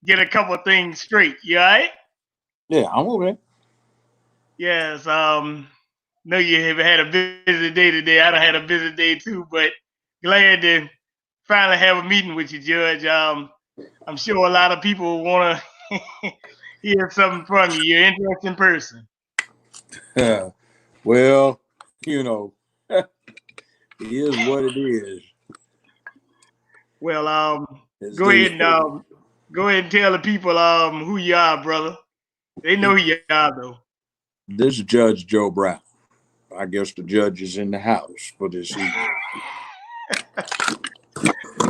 get a couple of things straight. You all right? Yeah, I'm okay. Yes. Know you have had a busy day today. I done had a busy day too, but glad to finally have a meeting with you, Judge. I'm sure a lot of people want to hear something from you. You're an interesting person. Well, you know, it is what it is, Well, as go they ahead and say. go ahead and tell the people who you are, brother. They know who you are though. This is Judge Joe Brown. I guess the judge is in the house for this evening.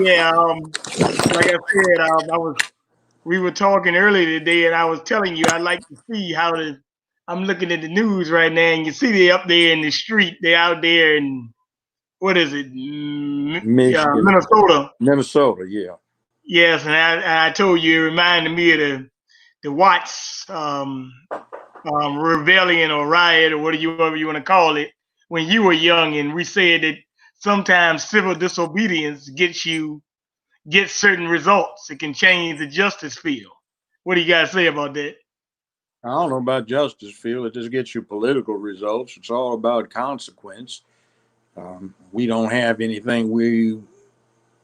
Yeah, like I said, I was we were talking earlier today, and I was telling you I'd like to see how the. I'm looking at the news right now, and you see they up there in the street. They out there in what is it, Michigan, Minnesota? Minnesota, yeah. Yes, and I told you it reminded me of the Watts rebellion or riot or whatever you want to call it when you were young, and we said that sometimes civil disobedience gets certain results. It can change the justice field. What do you guys say about that? I don't know about justice field. It just gets you political results. It's all about consequence. We don't have anything we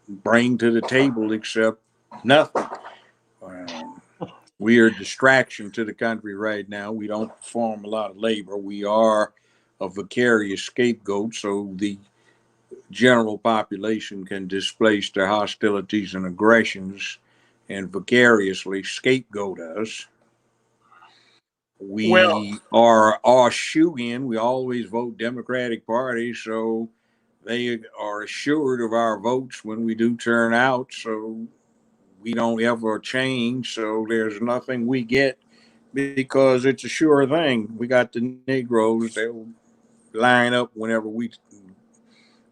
bring to the table except nothing. Um, we are a distraction to the country right now. We don't perform a lot of labor. We are a vicarious scapegoat, so the general population can displace their hostilities and aggressions and vicariously scapegoat us. Well, We are our shoe in. We always vote Democratic Party, so they are assured of our votes when we do turn out. So we don't ever change. So there's nothing we get because it's a sure thing. We got the Negroes; they'll line up whenever we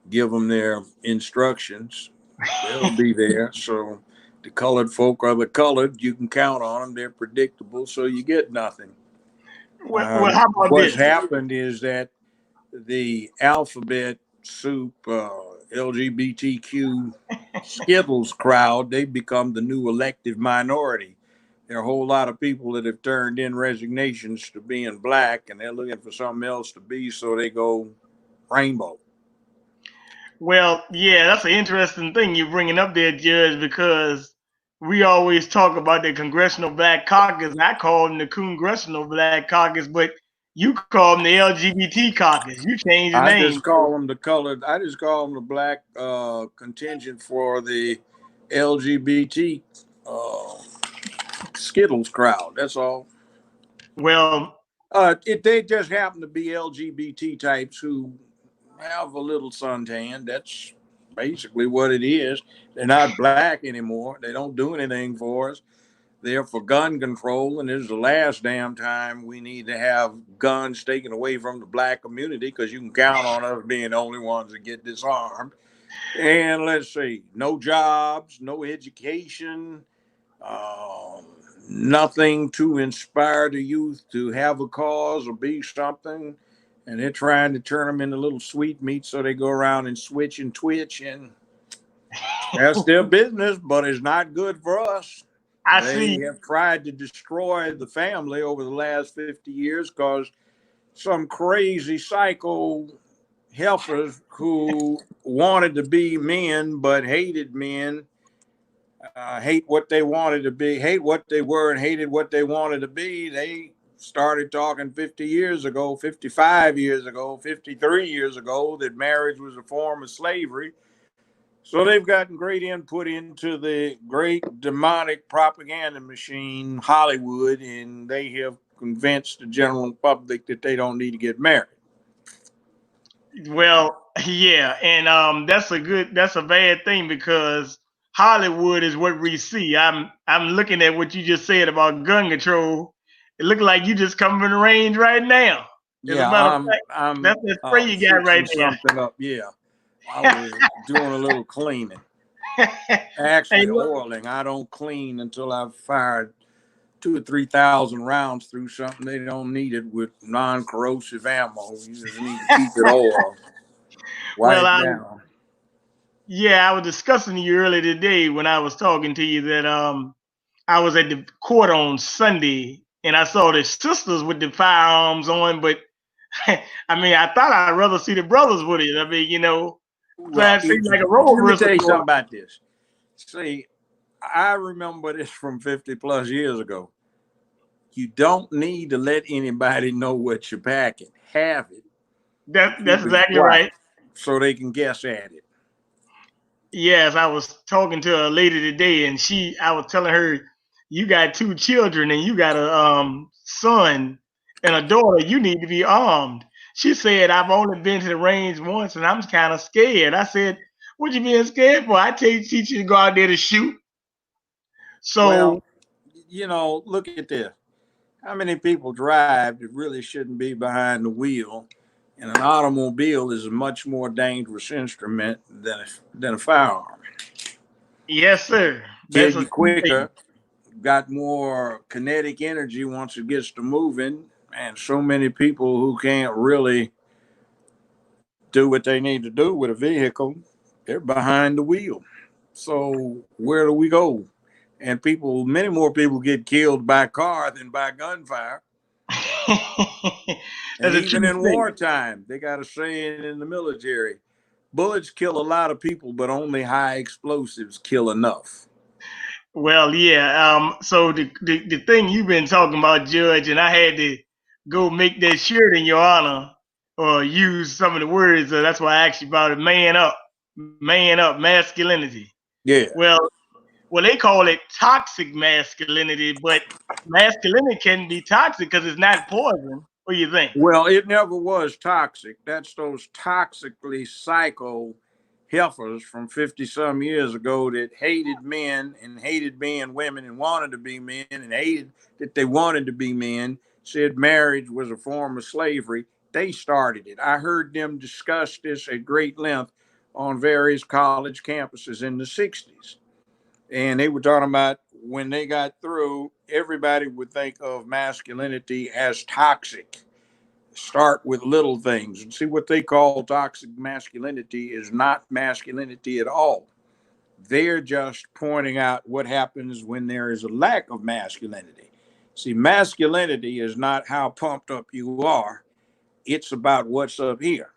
give them their instructions. They'll be there. So the colored folk are the colored. You can count on them. They're predictable. So you get nothing. how about What's this? happened is that the alphabet soup LGBTQ Skittles crowd, they've become the new elective minority. There are a whole lot of people that have turned in resignations to being black and they're looking for something else to be, so they go rainbow. Well, yeah, that's an interesting thing you're bringing up there, Judge, because we always talk about the Congressional Black Caucus. I call them the Congressional Black Caucus, but you call them the LGBT Caucus. You changed the I name. just call them the colored. I just call them the black contingent for the LGBT uh, Skittles crowd. That's all. Well, They just happen to be LGBT types who have a little suntan. That's basically what it is. They're not black anymore. They don't do anything for us. They're for gun control, and this is the last damn time we need to have guns taken away from the black community because you can count on us being the only ones that get disarmed. And let's see, no jobs, no education, um, nothing to inspire the youth to have a cause or be something. And they're trying to turn them into little sweetmeats so they go around and switch and twitch. And that's their business, but it's not good for us. I They see. have tried to destroy the family over the last 50 years because some crazy psycho heifers who wanted to be men but hated men, hate what they wanted to be, hate what they were, and hated what they wanted to be. They started talking 50 years ago, 55 years ago, 53 years ago that marriage was a form of slavery. So they've gotten great input into the great demonic propaganda machine, Hollywood, and they have convinced the general public that they don't need to get married. Well, yeah, and that's a bad thing because Hollywood is what we see. I'm looking at what you just said about gun control. It looked like you just coming from the range right now. As a Yeah, matter of I'm fact, I'm that's the spray you got fixing right there. something up. Yeah, I was doing a little cleaning, Hey, actually look, oiling. I don't clean until I've fired 2 or 3 thousand rounds through something. They don't need it with non-corrosive ammo. You just need to keep it oiled, well, wipe down. yeah, I was discussing you earlier today when I was talking to you that I was at the court on Sunday and I saw the sisters with the firearms on, but I mean, I thought I'd rather see the brothers with it. I mean, so Well, it seemed like a role let me reversal tell you going something on. about this. See, I remember this from 50 plus years ago. You don't need to let anybody know what you're packing. Have it and That's keep it exactly quiet right. so they can guess at it. Yes, I was talking to a lady today, and I was telling her, you got two children, and you got a son and a daughter. You need to be armed. She said, I've only been to the range once, and I'm kind of scared. I said, what you being scared for? I teach you to go out there to shoot. Well, So, look at this. How many people drive that really shouldn't be behind the wheel? And an automobile is a much more dangerous instrument than a firearm. yes, sir. Kill That's a you true thing. quicker, got more kinetic energy once it gets to moving, and so many people who can't really do what they need to do with a vehicle, they're behind the wheel. So where do we go? And many more people get killed by car than by gunfire. And That's a even true in statement. wartime, they got a saying in the military: bullets kill a lot of people, but only high explosives kill enough. Well, yeah. So the thing you've been talking about, Judge, and I had to go make that shirt in your honor, or use some of the words. That's why I asked you about it. Man up, masculinity. Yeah. Well, they call it toxic masculinity, but masculinity can be toxic because it's not poison. What do you think? Well, it never was toxic. That's those toxically psycho heifers from 50 some years ago that hated men and hated being women and wanted to be men and hated that they wanted to be men, said marriage was a form of slavery. They started it. I heard them discuss this at great length on various college campuses in the 60s. And they were talking about when they got through, everybody would think of masculinity as toxic. Start with little things and see what they call toxic masculinity is not masculinity at all. They're just pointing out what happens when there is a lack of masculinity. See, masculinity is not how pumped up you are, it's about what's up here.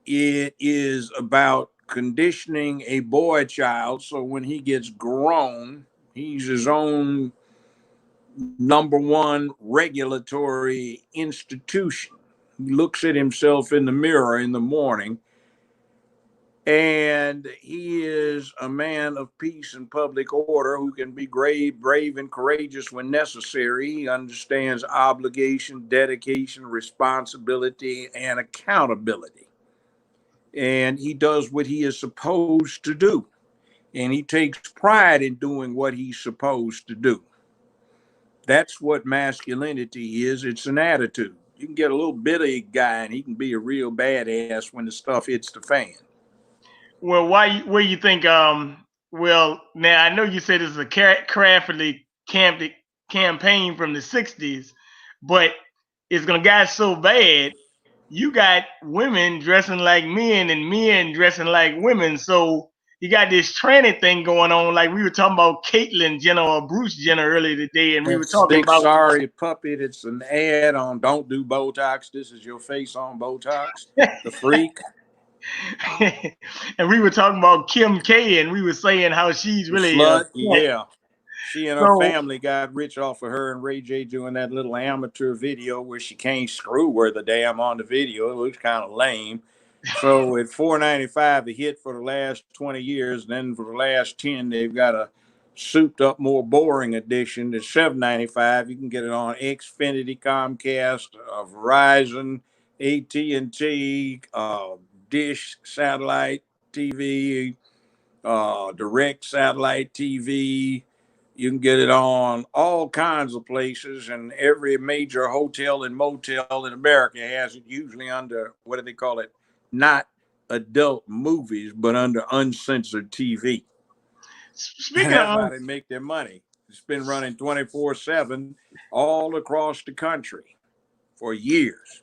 It is about conditioning a boy child so when he gets grown, he's his own number one regulatory institution. He looks at himself in the mirror in the morning, and he is a man of peace and public order who can be brave and courageous when necessary. He understands obligation, dedication, responsibility, and accountability. And he does what he is supposed to do. And he takes pride in doing what he's supposed to do. That's what masculinity is. It's an attitude. You can get a little bitty guy and he can be a real badass when the stuff hits the fan. Well, where you think? Well, now I know you said it's a craftily campaign from the '60s, but it's gonna get so bad. You got women dressing like men and men dressing like women. So you got this tranny thing going on. Like we were talking about Caitlyn Jenner or Bruce Jenner earlier today, and we were It's talking big about sorry puppet. It's an ad on don't do Botox. This is your face on Botox. The freak. and we were talking about Kim K, and we were saying how she's The really a slut. slut. Yeah. She and her So family got rich off of her and Ray J doing that little amateur video where she can't screw worth a damn on the video. It looks kind of lame. So at $4.95 a hit for the last 20 years, and then for the last 10, they've got a souped up, more boring edition at $7.95. You can get it on Xfinity, Comcast, Verizon, AT&T, Dish satellite TV, direct satellite TV. You can get it on all kinds of places, and every major hotel and motel in America has it, usually under, what do they call it? Not adult movies, but under uncensored TV. And speaking that's of how they make their money. It's been running 24/7 all across the country for years.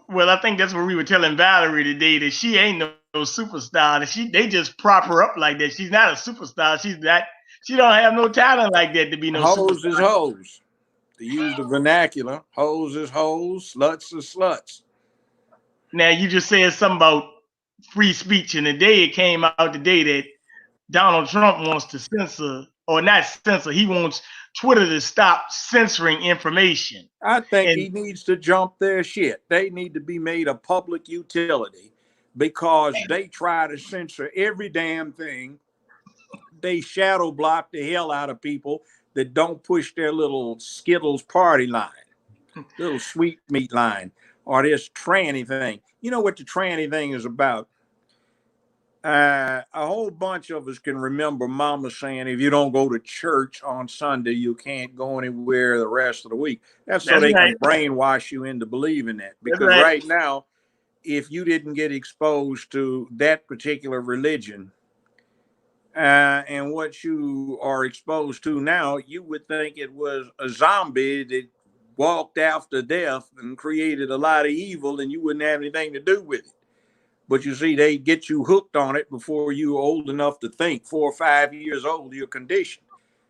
well, I think that's what we were telling Valerie today that she ain't no superstar. That they just prop her up like that. She's not a superstar. She's not. She don't have no talent like that to be no Hoes is superstar. hoes. To use the vernacular, hoes is hoes, sluts is sluts. Now you just said something about free speech, and the day it came out today that Donald Trump wants to censor, or not censor, he wants Twitter to stop censoring information. I think And he needs to jump their shit. They need to be made a public utility because they try to censor every damn thing. They shadow block the hell out of people that don't push their little Skittles party line, little sweetmeat line, or this tranny thing. You know what the tranny thing is about? A whole bunch of us can remember Mama saying, if you don't go to church on Sunday, you can't go anywhere the rest of the week. That's so that's they right. can brainwash you into believing that. That's Because right. right now, if you didn't get exposed to that particular religion and what you are exposed to now, you would think it was a zombie that walked after death and created a lot of evil, and you wouldn't have anything to do with it. But you see, they get you hooked on it before you're old enough to think. 4 or 5 years old, you're conditioned.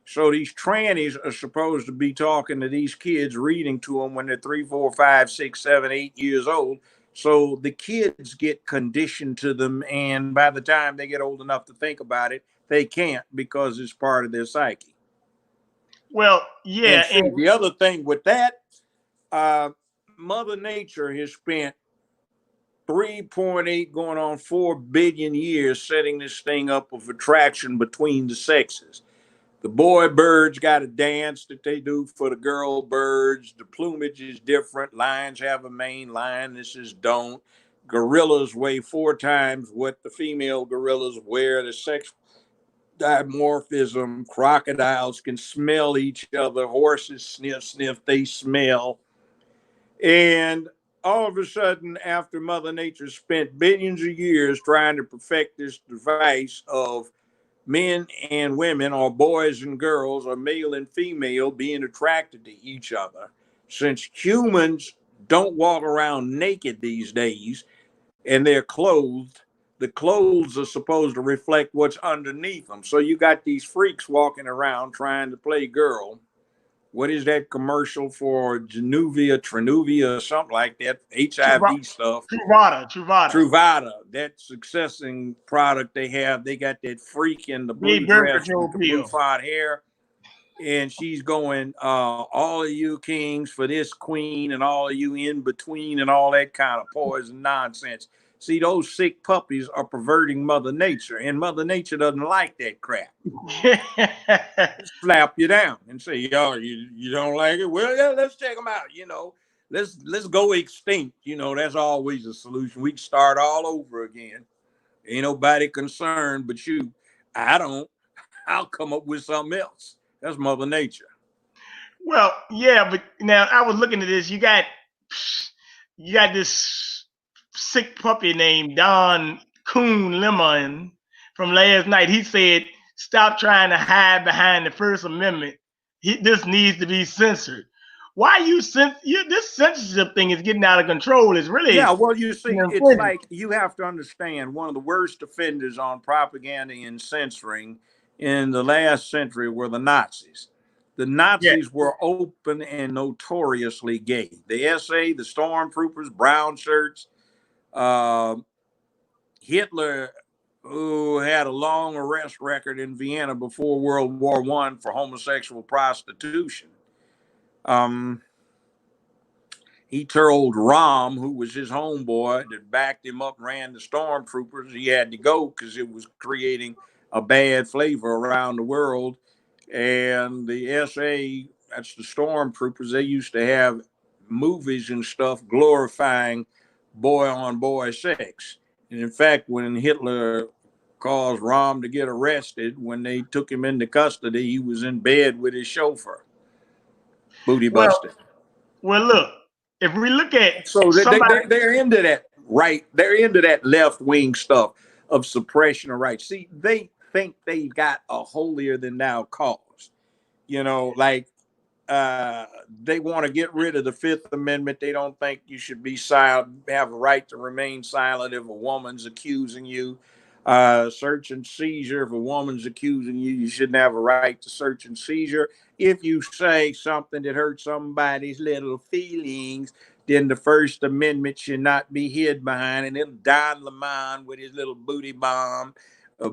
So these trannies are supposed to be talking to these kids, reading to them when they're 3, 4, 5, 6, 7, 8 years old. So the kids get conditioned to them, and by the time they get old enough to think about it, they can't because it's part of their psyche. Well, yeah, And and see, the other thing with that, Mother Nature has spent 3.8 going on 4 billion years setting this thing up of attraction between the sexes. The boy birds got a dance that they do for the girl birds. The plumage is different. Lions have a mane, lionesses don't. Gorillas weigh 4 times what the female gorillas wear. The sex dimorphism. Crocodiles can smell each other. Horses sniff, they smell. And all of a sudden, after Mother Nature spent billions of years trying to perfect this device of men and women, or boys and girls, or male and female, being attracted to each other, since humans don't walk around naked these days and they're clothed, the clothes are supposed to reflect what's underneath them. So you got these freaks walking around trying to play girl. What is that commercial for Trenuvia, or something like that? HIV stuff. Truvada. Truvada, that successing product they have, they got that freak in the blue Big birth dress with control the blue pill. font hair. And she's going, all of you kings for this queen and all of you in between and all that kind of poison nonsense. See, those sick puppies are perverting Mother Nature, and Mother Nature doesn't like that crap. Slap you down and say, "Yo, you don't like it? Well, yeah, let's check them out. Let's go extinct. That's always a solution. We can start all over again. Ain't nobody concerned but you. I don't. I'll come up with something else. That's Mother Nature. Well, yeah, but now I was looking at this. You got this sick puppy named Don Coon Lemon from last night. He said, "Stop trying to hide behind the First Amendment. This needs to be censored." Why this censorship thing is getting out of control? Is Yeah, really well, you see, an it's infringement. like you have to understand one of the worst offenders on propaganda and censoring in the last century were the Nazis. The Yeah. Nazis were open and notoriously gay. The SA, the stormtroopers, brown shirts, uh, Hitler, who had a long arrest record in Vienna before World War I for homosexual prostitution. Um, he told Rom, who was his homeboy that backed him up and ran the stormtroopers, he had to go because it was creating a bad flavor around the world. And the SA, that's the stormtroopers, they used to have movies and stuff glorifying boy on boy sex. And in fact, when Hitler caused Rom to get arrested, when they took him into custody, he was in bed with his chauffeur, booty Well, busted. well, look. If we look at So somebody, they're into that right. They're into that left wing stuff of suppression of rights. See, they think they've got a holier than thou cause. Like they want to get rid of the Fifth Amendment. They don't think you should be silent, have a right to remain silent if a woman's accusing you. Search and seizure. If a woman's accusing you, you shouldn't have a right to search and seizure. If you say something that hurts somebody's little feelings, then the First Amendment should not be hid behind. And then Don Lemon with his little booty bomb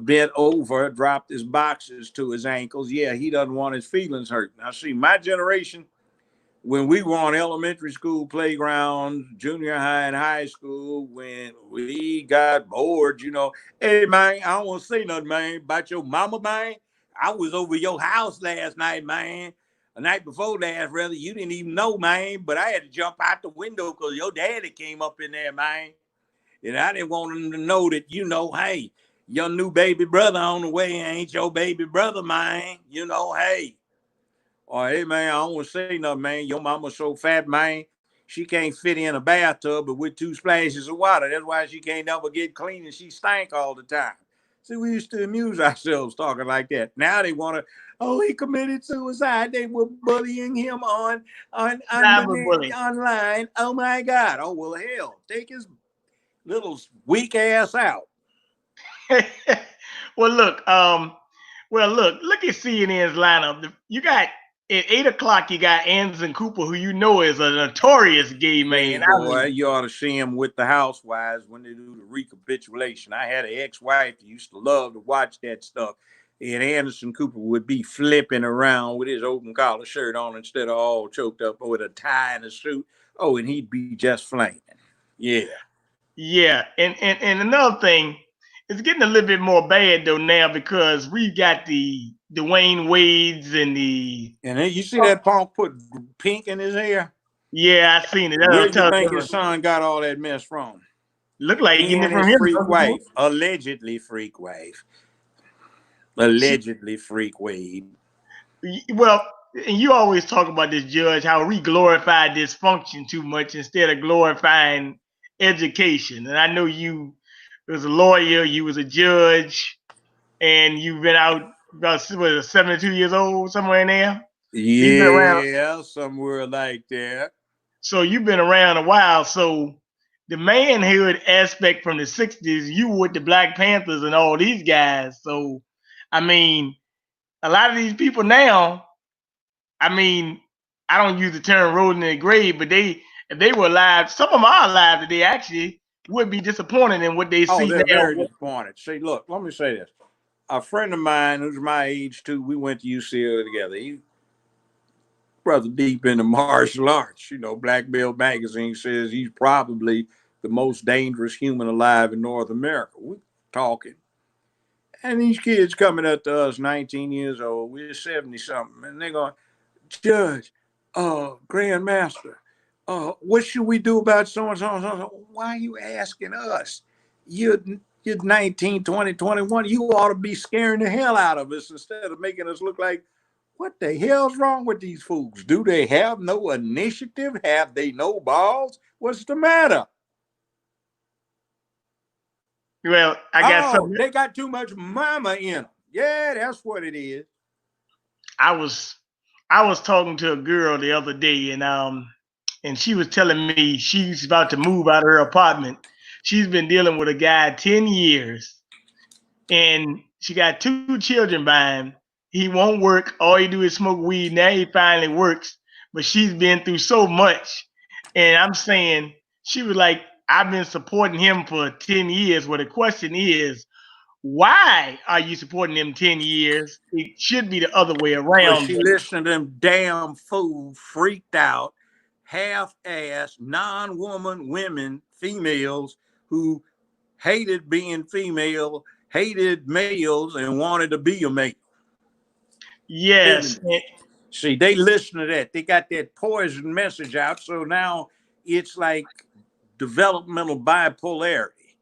bent over, dropped his boxes to his ankles. Yeah, he doesn't want his feelings hurt. Now, see, my generation, when we were on elementary school playgrounds, junior high and high school, when we got bored, hey man, I don't want to say nothing, man, about your mama, man. I was over your house last night, man. The night before last, rather, you didn't even know, man. But I had to jump out the window because your daddy came up in there, man. And I didn't want him to know that, hey, your new baby brother on the way ain't your baby brother, man. Hey. Or, hey, man, I don't want to say nothing, man. Your mama's so fat, man. She can't fit in a bathtub, but with 2 splashes of water. That's why she can't never get clean and she stank all the time. See, we used to amuse ourselves talking like that. Now they want to, oh, he committed suicide. They were bullying him on the net, online. Oh, my God. Oh, well, hell, take his little weak ass out. Well, look at CNN's lineup. You got at 8 o'clock. You got Anderson Cooper, who is a notorious gay man. Boy, you ought to see him with the housewives when they do the recapitulation. I had an ex-wife that used to love to watch that stuff. And Anderson Cooper would be flipping around with his open collar shirt on instead of all choked up with a tie and a suit. Oh, and he'd be just flaming. Yeah. Yeah, and another thing, it's getting a little bit more bad though now because we got the Dwayne Wades and then you see that punk put pink in his hair. Yeah, I seen it. Where do you think his son got all that mess from? Look like he and his freak wife, allegedly freak wife, allegedly freak Wade. Well, and you always talk about this, Judge, how we glorify dysfunction too much instead of glorifying education. And I know you was a lawyer, you was a judge, and you've been out about 72 years old, somewhere in there. Yeah, somewhere like that. So you've been around a while. So the manhood aspect from the 60s, you were with the Black Panthers and all these guys. So, I mean, a lot of these people now, I mean, I don't use the term rolling in the grave, but if they were alive, some of them are alive today, actually would be disappointed in what they see now. They're very disappointed. See, look, let me say this. A friend of mine who's my age too, we went to UCLA together. He brother deep into martial arts. Black Belt Magazine says he's probably the most dangerous human alive in North America. We're talking. And these kids coming up to us, 19 years old, we're 70-something, and they're going, Judge, Grandmaster, what should we do about so-and-so? Why are you asking us? You're 19, 20, 21. You ought to be scaring the hell out of us instead of making us look like, what the hell's wrong with these fools? Do they have no initiative? Have they no balls? What's the matter? Well, I guess they got too much mama in them. Yeah, that's what it is. I was talking to a girl the other day, and she was telling me she's about to move out of her apartment. She's been dealing with a guy 10 years, and she got 2 children by him. He won't work. All he do is smoke weed. Now he finally works, but she's been through so much. And I'm saying, she was like, I've been supporting him for 10 years. Well, the question is, why are you supporting him 10 years? It should be the other way around. She listened to them damn fools, freaked out, half-ass, non-woman women, females who hated being female, hated males, and wanted to be a male. Yes. See, they listen to that. They got that poison message out. So now it's like developmental bipolarity.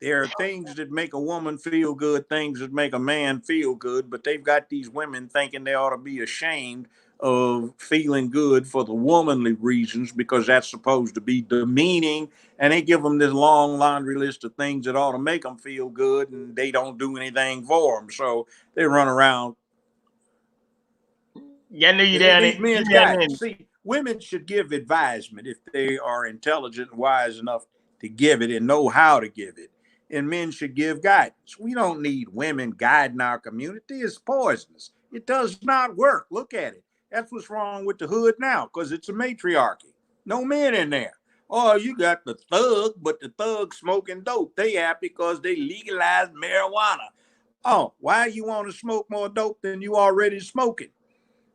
There are things that make a woman feel good, things that make a man feel good, but they've got these women thinking they ought to be ashamed of feeling good for the womanly reasons because that's supposed to be demeaning. And they give them this long laundry list of things that ought to make them feel good, and they don't do anything for them. So they run around. Yeah, I knew you down there. See, women should give advisement if they are intelligent and wise enough to give it and know how to give it. and men should give guidance. We don't need women guiding our community. It's poisonous. It does not work. Look at it. That's what's wrong with the hood now, because it's a matriarchy. No men in there. Oh, you got the thug, but the thug smoking dope. They happy because they legalized marijuana. Oh, why you want to smoke more dope than you already smoking?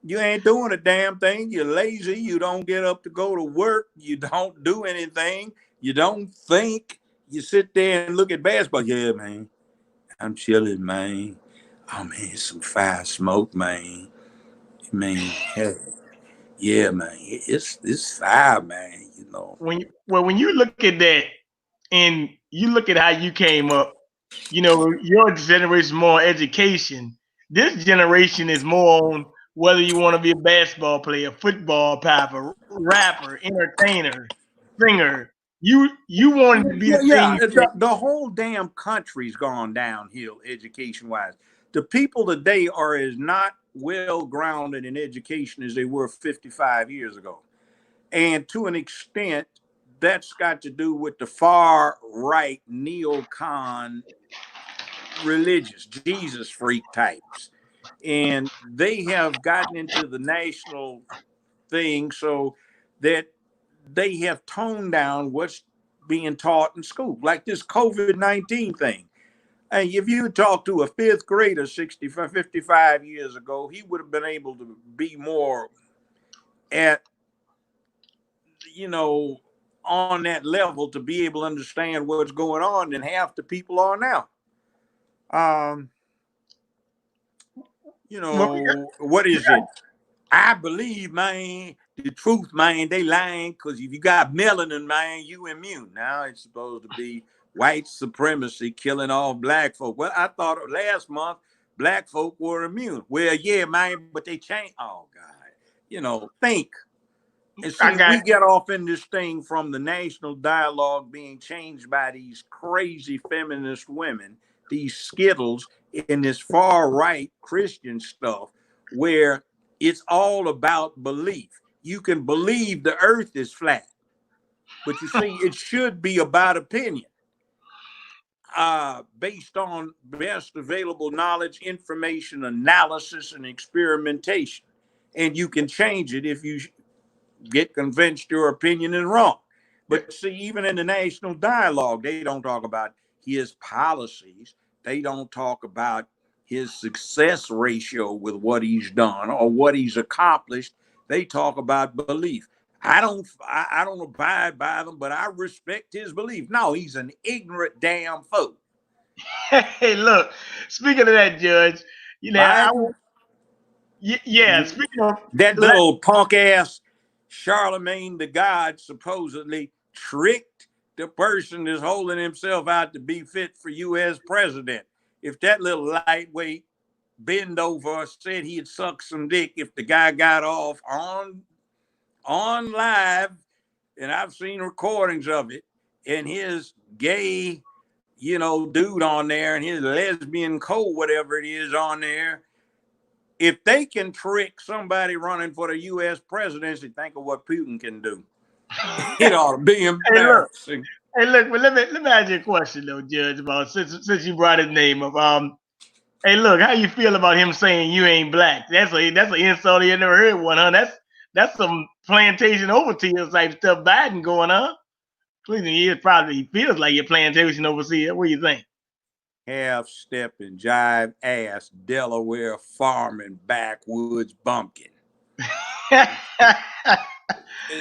You ain't doing a damn thing. You're lazy. You don't get up to go to work. You don't do anything. You don't think. You sit there and look at basketball. Yeah, man. I'm chilling, man. Oh man, some fire smoke, man. Man, hey, yeah, man. It's fire, man. You know. When you look at that and you look at how you came up, your generation is more education. This generation is more on whether you want to be a basketball player, football player, rapper, entertainer, singer. You wanted to be Yeah, the yeah. thing that The whole damn country's gone downhill education wise. The people today are as not well grounded in education as they were 55 years ago. And to an extent, that's got to do with the far right neocon religious Jesus freak types. And they have gotten into the national thing so that they have toned down what's being taught in school, like this COVID-19 thing. And if you talk to a fifth grader 55 years ago, he would have been able to be more at, you know, on that level to be able to understand what's going on than half the people are now. Um, well, what is it? I believe, man, the truth, man, they lying because if you got melanin, man, you immune. Now it's supposed to be white supremacy killing all black folk. Well, I thought last month black folk were immune. Well, yeah, man, but they changed. Oh, God. Think. And I see, got we get off in this thing from the national dialogue being changed by these crazy feminist women, these skittles in this far right Christian stuff, where it's all about belief. You can believe the earth is flat, but you see, it should be about opinion, based on best available knowledge, information, analysis, and experimentation. And you can change it if you get convinced your opinion is wrong. But see, even in the national dialogue, they don't talk about his policies. They don't talk about his success ratio with what he's done or what he's accomplished. They talk about belief. I don't abide by them, but I respect his belief. No, he's an ignorant damn fool. hey, look, speaking of that, Judge, I Biden, yeah, speaking of that black, little punk ass Charlemagne the God supposedly tricked the person that's holding himself out to be fit for U.S. president. If that little lightweight bend over said he'd suck some dick if the guy got off on live, and I've seen recordings of it, and his gay, dude on there and his lesbian whatever it is on there, if they can trick somebody running for the U.S. presidency, think of what Putin can do. It ought to be hey, look, embarrassing. hey, look, but let me ask you a question though, Judge, about since you brought his name up. Hey, look, how you feel about him saying you ain't black? That's an insult you never heard one, huh? That's some plantation overseer type stuff Biden going on. Clearly, he feels like you're plantation overseer. What do you think? Half stepping, jive ass, Delaware farming, backwoods bumpkin.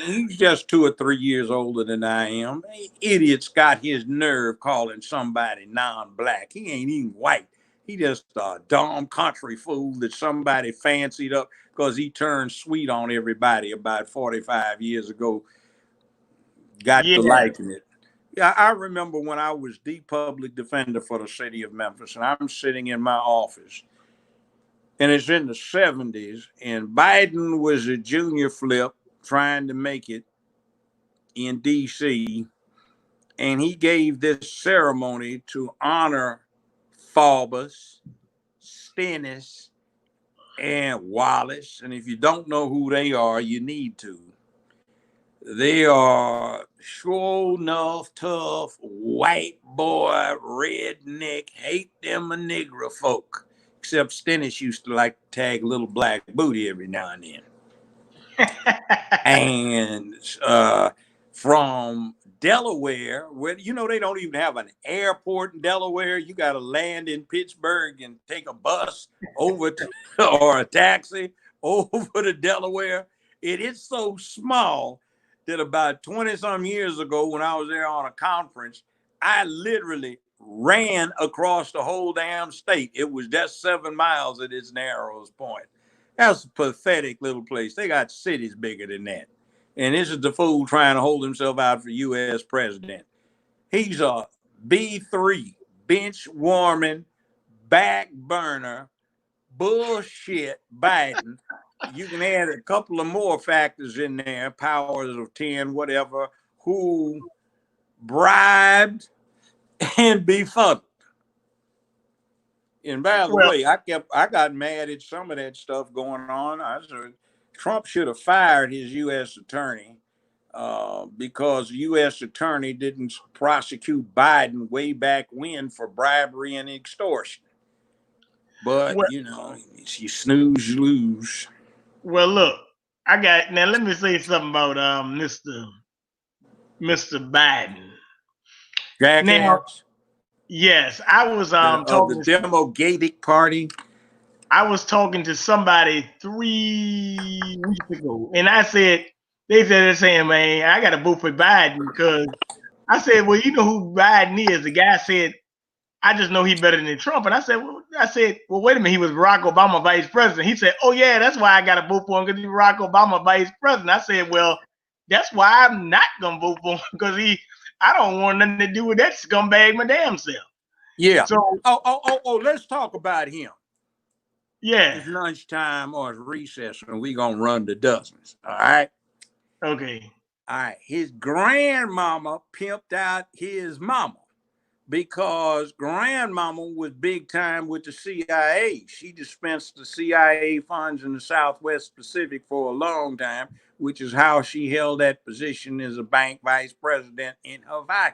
He's just 2 or 3 years older than I am. Idiot's got his nerve calling somebody non-black. He ain't even white. He just a dumb country fool that somebody fancied up because he turned sweet on everybody about 45 years ago. Got to yeah, liking it. Yeah, I remember when I was the public defender for the city of Memphis, and I'm sitting in my office, and it's in the 70s, and Biden was a junior flip trying to make it in D.C., and he gave this ceremony to honor Faubus, Stennis, and Wallace. And if you don't know who they are, you need to. They are sure enough tough white boy redneck hate them a nigger folk. Except Stennis used to like to tag a little black booty every now and then. And from Delaware, where they don't even have an airport in Delaware. You got to land in Pittsburgh and take a bus over to, or a taxi over to Delaware. It is so small that about 20 some years ago, when I was there on a conference, I literally ran across the whole damn state. It was just 7 miles at its narrowest point. That's a pathetic little place. They got cities bigger than that. And this is the fool trying to hold himself out for U.S. president. He's a B3, bench warming, back burner, bullshit Biden. You can add a couple of more factors in there, powers of 10, whatever, who bribed and befuddled. And by the way, I got mad at some of that stuff going on. I said Trump should have fired his U.S. attorney because the U.S. attorney didn't prosecute Biden way back when for bribery and extortion. But you snooze, you lose. Well, look, now. Let me say something about Mr. Biden. Jackass. Now, yes, I was talking the Democratic Party. I was talking to somebody 3 weeks ago, and they said the same, man, I got to vote for Biden because I said, well, you know who Biden is? The guy said, I just know he's better than Trump. And I said, well, wait a minute. He was Barack Obama vice president. He said, oh, yeah, that's why I got to vote for him because he's Barack Obama vice president. I said, well, that's why I'm not going to vote for him because I don't want nothing to do with that scumbag my damn self. Yeah. So, let's talk about him. Yeah. It's lunchtime or it's recess and we're going to run the dozens. All right. Okay. All right. His grandmama pimped out his mama because grandmama was big time with the CIA. She dispensed the CIA funds in the Southwest Pacific for a long time, which is how she held that position as a bank vice president in Hawaii.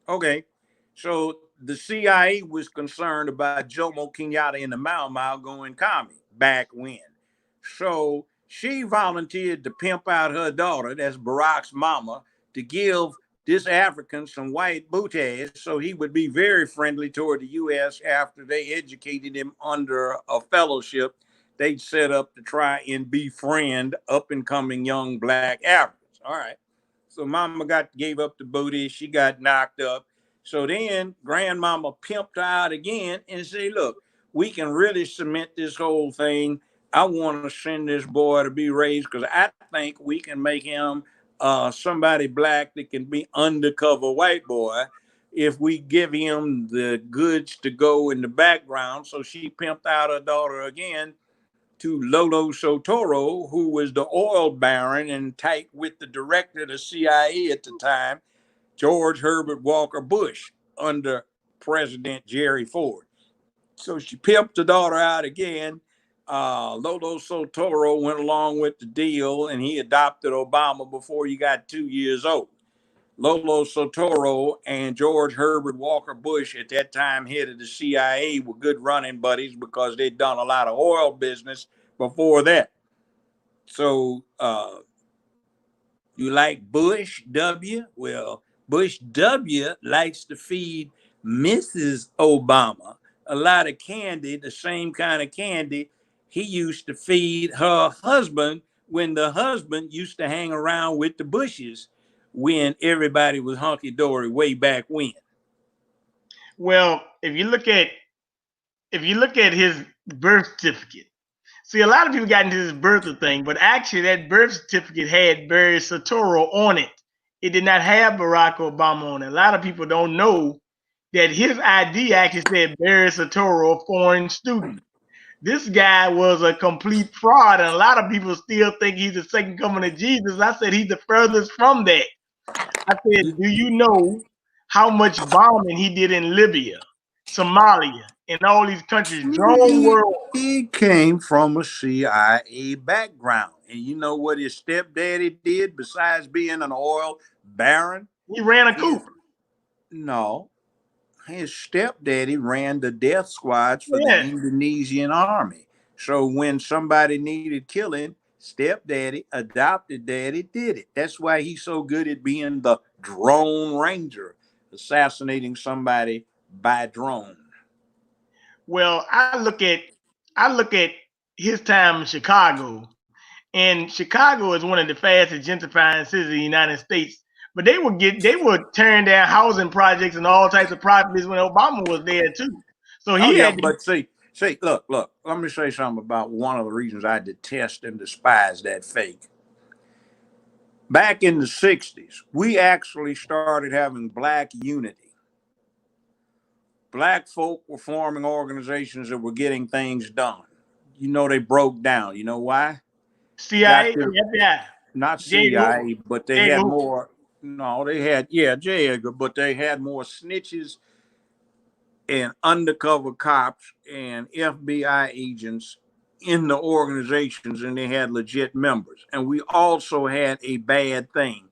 Okay. So the CIA was concerned about Jomo Kenyatta and the Mau Mau going commie back when. So she volunteered to pimp out her daughter, that's Barack's mama, to give this African some white booties so he would be very friendly toward the U.S. after they educated him under a fellowship they'd set up to try and befriend up-and-coming young black Africans. All right. So mama gave up the booty. She got knocked up. So then grandmama pimped her out again and said, look, we can really cement this whole thing. I want to send this boy to be raised because I think we can make him somebody black that can be undercover white boy if we give him the goods to go in the background. So she pimped out her daughter again to Lolo Sotoro, who was the oil baron and tight with the director of the CIA at the time, George Herbert Walker Bush, under President Jerry Ford. So she pimped the daughter out again. Lolo Sotoro went along with the deal, and he adopted Obama before he got 2 years old. Lolo Sotoro and George Herbert Walker Bush, at that time head of the CIA, were good running buddies because they'd done a lot of oil business before that. So you like Bush W? Well, Bush W likes to feed Mrs. Obama a lot of candy, the same kind of candy he used to feed her husband when the husband used to hang around with the Bushes when everybody was hunky-dory way back when. Well, if you look at his birth certificate, see, a lot of people got into this birther thing, but actually that birth certificate had Barry Soetoro on it. It did not have Barack Obama on it. A lot of people don't know that his ID actually said Barry Soetoro, foreign student. This guy was a complete fraud, and a lot of people still think he's the second coming of Jesus. I said he's the furthest from that. I said, do you know how much bombing he did in Libya, Somalia, and all these countries, drone world? He came from a CIA background. And you know what his stepdaddy did besides being an oil baron? He ran a His coup. no, his stepdaddy ran the death squads for the Yeah. Indonesian army. So when somebody needed killing, stepdaddy, adopted daddy did it. That's why he's so good at being the drone ranger, assassinating somebody by drone. Well, I look at his time in Chicago, and Chicago is one of the fastest gentrifying cities in the United States. But they would turn down housing projects and all types of properties when Obama was there too. So Oh he yeah, had to, but see, look. Let me say something about one of the reasons I detest and despise that fake. Back in the '60s, we actually started having black unity. Black folk were forming organizations that were getting things done. You know, they broke down. You know why? You got CIA, to FBI, not J. Edgar Hoover, CIA, but they J. Edgar had Hoover. more. No, they had J. Edgar, but they had more snitches and undercover cops and FBI agents in the organizations, and they had legit members. And we also had a bad thing.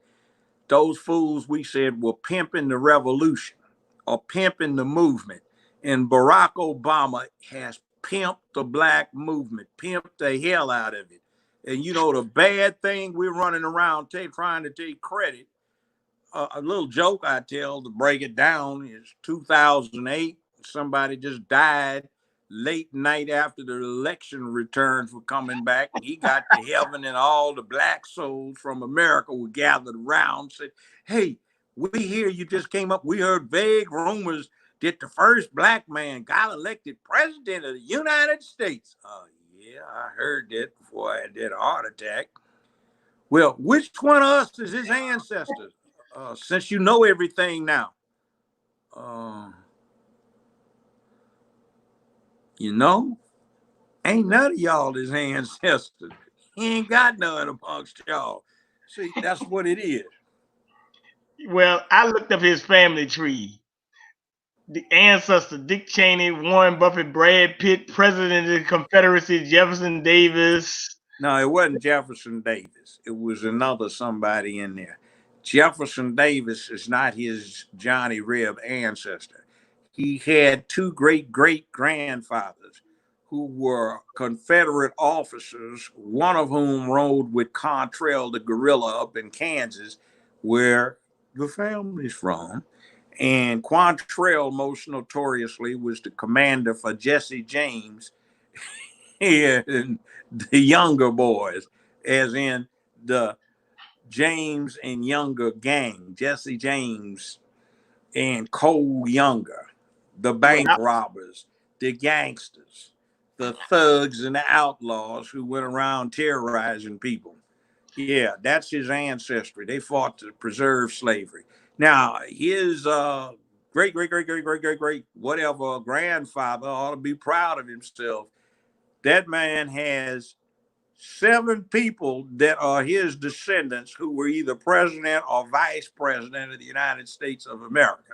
Those fools, we said, were pimping the revolution or pimping the movement. And Barack Obama has pimped the black movement, pimped the hell out of it. And you know, the bad thing, we're running around trying to take credit. A little joke I tell to break it down is 2008. Somebody just died late night after the election returns were coming back. He got to heaven, and all the black souls from America were gathered around and said, "Hey, we hear you just came up. We heard vague rumors that the first black man got elected president of the United States." Oh, yeah, I heard that before I had that heart attack. Well, which one of us is his ancestors? Since you know everything now, uh, you know, ain't none of y'all his ancestors. He ain't got none amongst y'all. See, that's what it is. Well, I looked up his family tree. The ancestor: Dick Cheney, Warren Buffett, Brad Pitt, President of the Confederacy, Jefferson Davis. No, it wasn't Jefferson Davis. It was another somebody in there. Jefferson Davis is not his Johnny Reb ancestor. He had two great grandfathers who were Confederate officers, one of whom rode with Cantrell the guerrilla up in Kansas, where the family's from. And Quantrell, most notoriously, was the commander for Jesse James and the younger boys, as in the James and Younger gang, Jesse James and Cole Younger, the bank Well, robbers, the gangsters, the thugs and the outlaws who went around terrorizing people. Yeah, that's his ancestry. They fought to preserve slavery. Now, his great whatever grandfather ought to be proud of himself. That man has 7 people that are his descendants who were either president or vice president of the United States of America.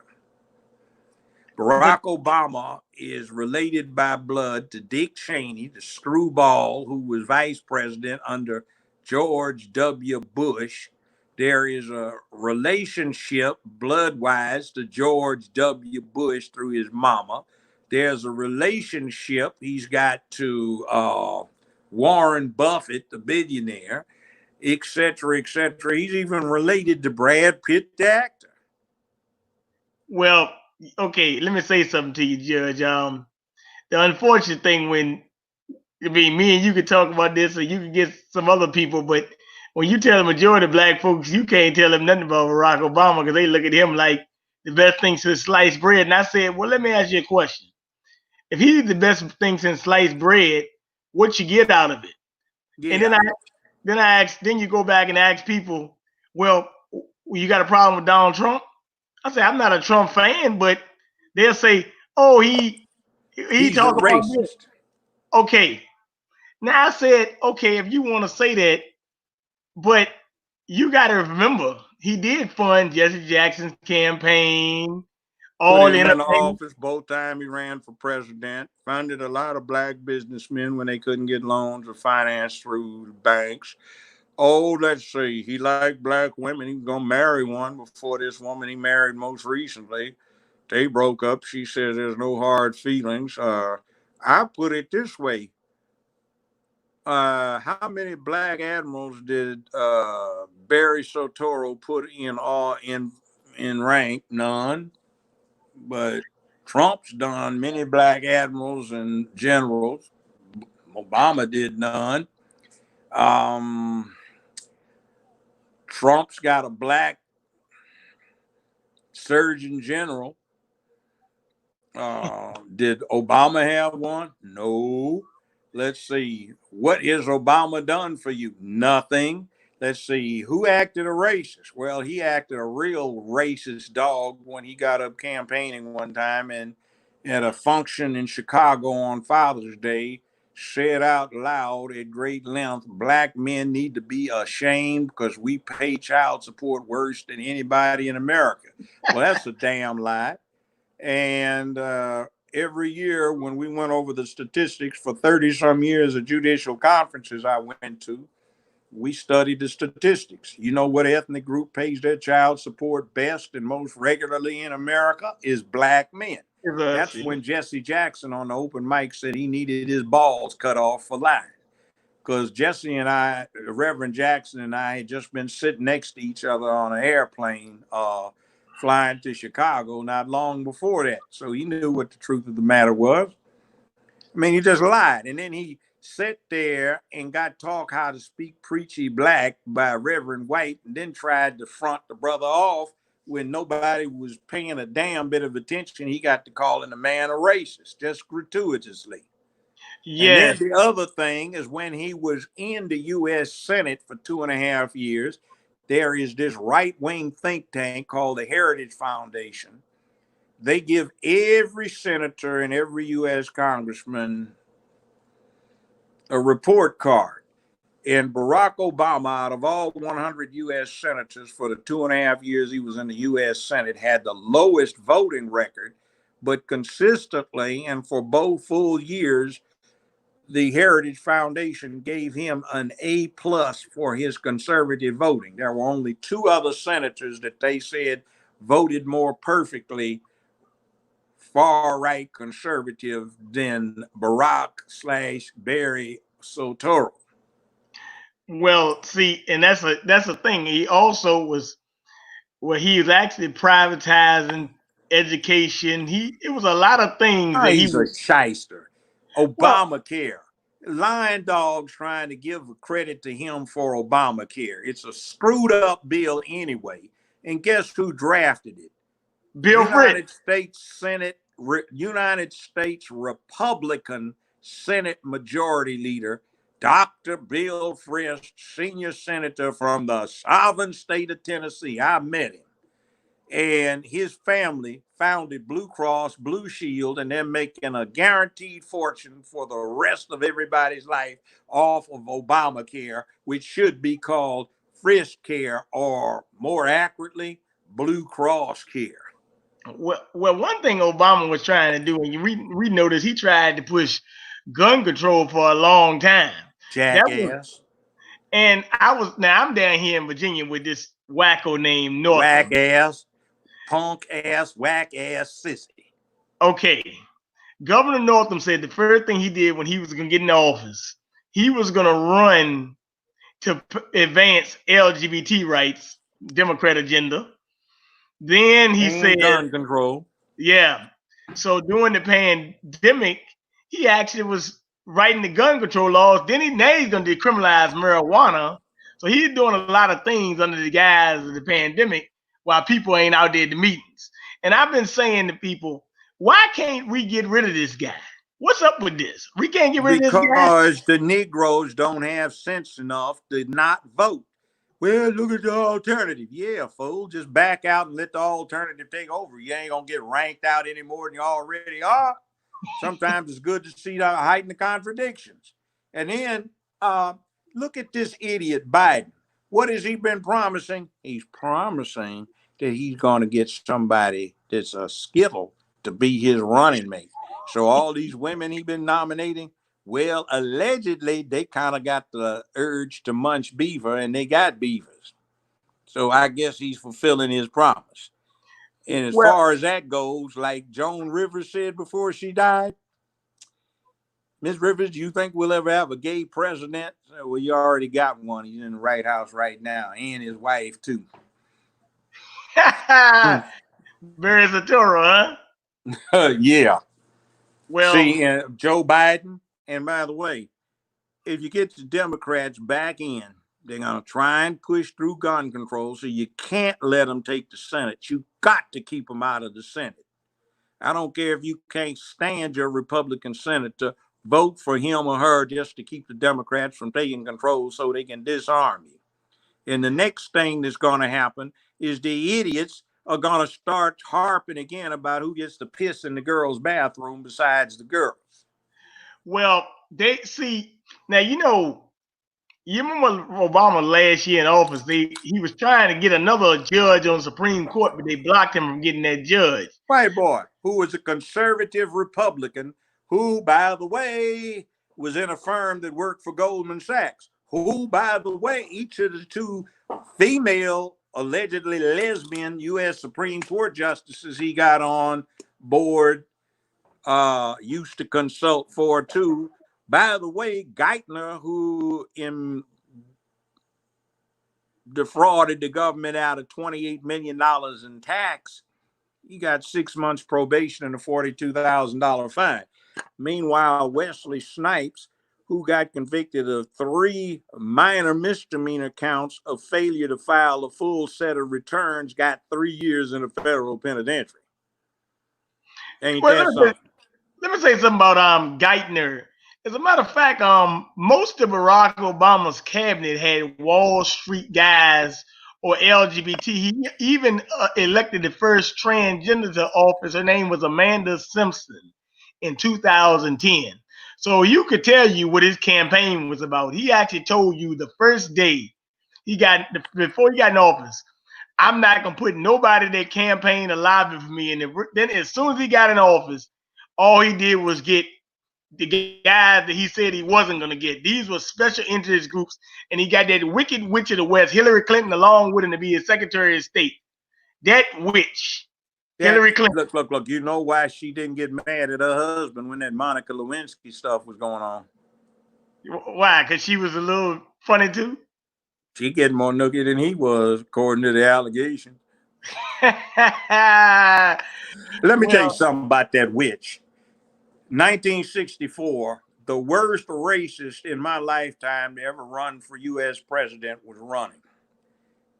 but Barack Obama is related by blood to Dick Cheney, the screwball who was vice president under George W. Bush. There is a relationship blood-wise to George W. Bush through his mama. There's a relationship he's got to Warren Buffett, the billionaire, et cetera, et cetera. He's even related to Brad Pitt, the actor. well, okay. Let me say something to you, Judge. The unfortunate thing when I mean, me and you could talk about this, or you could get some other people, but when you tell the majority of black folks, you can't tell them nothing about Barack Obama because they look at him like the best thing since sliced bread. And I said, well, let me ask you a question. If he's the best thing since sliced bread, what you get out of it? And Yeah. then you go back and ask people, well, you got a problem with Donald Trump? I say, I'm not a Trump fan, but they'll say, oh, he He's a talk about this. racist. Okay. Now I said, okay, if you want to say that, but you got to remember, he did fund Jesse Jackson's campaign. Put all him in entertainment. office both times he ran for president. Funded a lot of black businessmen when they couldn't get loans or finance through banks. Oh, let's see. He liked black women. He was gonna marry one before this woman he married most recently. They broke up. She says there's no hard feelings. I put it this way: how many black admirals did Barry Soetoro put in all in rank? None. But Trump's done many black admirals and generals. Obama did none. Um, Trump's got a black surgeon general. Did Obama have one? No. Let's see. What has Obama done for you? Nothing. Let's see. Who acted a racist? Well, he acted a real racist dog when he got up campaigning one time and at a function in Chicago on Father's Day said out loud at great length, black men need to be ashamed because we pay child support worse than anybody in America. Well, that's a damn lie. And every year when we went over the statistics for 30 some years of judicial conferences I went to, we studied the statistics. You know what ethnic group pays their child support best and most regularly in America is black men. That's when Jesse Jackson on the open mic said he needed his balls cut off for lying. Because Jesse and I, Reverend Jackson and I, had just been sitting next to each other on an airplane flying to Chicago not long before that. So he knew what the truth of the matter was. I mean, he just lied. And then he sat there and got taught how to speak preachy black by Reverend White and then tried to front the brother off when nobody was paying a damn bit of attention. He got to calling the man a racist just gratuitously. And then Yes. the other thing is when he was in the U.S. Senate for 2.5 years, there is this right-wing think tank called the Heritage Foundation. They give every senator and every U.S. congressman a report card. And Barack Obama, out of all 100 U.S. senators for the 2.5 years he was in the U.S. Senate, had the lowest voting record, but consistently and for both full years, the Heritage Foundation gave him an A plus for his conservative voting. There were only 2 other senators that they said voted more perfectly far right conservative than Barack/Barry Soetoro. Well, see, and that's a thing. He also was he was actually privatizing education. It was a lot of things Oh, that he he's a was. shyster. Well, Obamacare. Lion Dog's trying to give credit to him for Obamacare. It's a screwed up bill anyway. And guess who drafted it? Bill Frick. United States Republican Senate Majority Leader Dr. Bill Frist, senior senator from the sovereign state of Tennessee. I met him. And his family founded Blue Cross Blue Shield, and they're making a guaranteed fortune for the rest of everybody's life off of Obamacare, which should be called Frisk Care, or more accurately, Blue Cross Care. Well, one thing Obama was trying to do, and we noticed he tried to push gun control for a long time. That was, Jackass. and I'm down here in Virginia with this wacko named Whack Northam. ass, punk ass, whack ass sissy. Okay, Governor Northam said the first thing he did when he was going to get in office, he was going to run to advance LGBT rights, Democrat agenda. Then he And said, gun control. yeah. So during the pandemic, he actually was writing the gun control laws. Then he's going to decriminalize marijuana. So he's doing a lot of things under the guise of the pandemic while people ain't out there at the meetings. And I've been saying to people, why can't we get rid of this guy? What's up with this? We can't get rid of this guy. Because the Negroes don't have sense enough to not vote. Well, look at the alternative. Yeah, fool. Just back out and let the alternative take over. You ain't going to get ranked out any more than you already are. Sometimes it's good to see the heighten the contradictions. And then look at this idiot Biden. What has he been promising? He's promising that he's going to get somebody that's a skittle to be his running mate. So all these women he's been nominating, well, allegedly they kind of got the urge to munch beaver, and they got beavers. So I guess he's fulfilling his promise. And as Well, far as that goes, like Joan Rivers said before she died, Miss Rivers, do you think we'll ever have a gay president? Well, you already got one. He's in the White House right now, and his wife too. Barry Satoro, huh? Yeah. Well, See, Joe Biden, and by the way, if you get the Democrats back in, they're going to try and push through gun control, so you can't let them take the Senate. You got to keep them out of the Senate. I don't care if you can't stand your Republican senator, vote for him or her just to keep the Democrats from taking control so they can disarm you. And the next thing that's going to happen is the idiots are going to start harping again about who gets to piss in the girls' bathroom besides the girls. well, they see now. You remember Obama last year in office? He was trying to get another judge on the Supreme Court, but they blocked him from getting that judge. White boy, who was a conservative Republican, who, by the way, was in a firm that worked for Goldman Sachs, who, by the way, each of the two female, allegedly lesbian U.S. Supreme Court justices he got on board used to consult for too. By the way, Geithner, who defrauded the government out of $28 million in tax, he got 6 months probation and a $42,000 fine. Meanwhile, Wesley Snipes, who got convicted of 3 minor misdemeanor counts of failure to file a full set of returns, got 3 years in a federal penitentiary. Ain't Well, that something? let me say something about Geithner. As a matter of fact, most of Barack Obama's cabinet had Wall Street guys or LGBT. He even elected the first transgender to office. Her name was Amanda Simpson in 2010. So you could tell you what his campaign was about. He actually told you the first day before he got in office, I'm not gonna put nobody in that campaign alive for me. And then as soon as he got in office, all he did was get the guys that he said he wasn't gonna get. These were special interest groups, and he got that wicked witch of the West, Hillary Clinton, along with him to be his Secretary of State. That witch, That Hillary Clinton. look. You know why she didn't get mad at her husband when that Monica Lewinsky stuff was going on? Why? Because she was a little funny too. She getting more nookie than he was, according to the allegations. Let me tell you Well, something about that witch. 1964, the worst racist in my lifetime to ever run for U.S. president was running.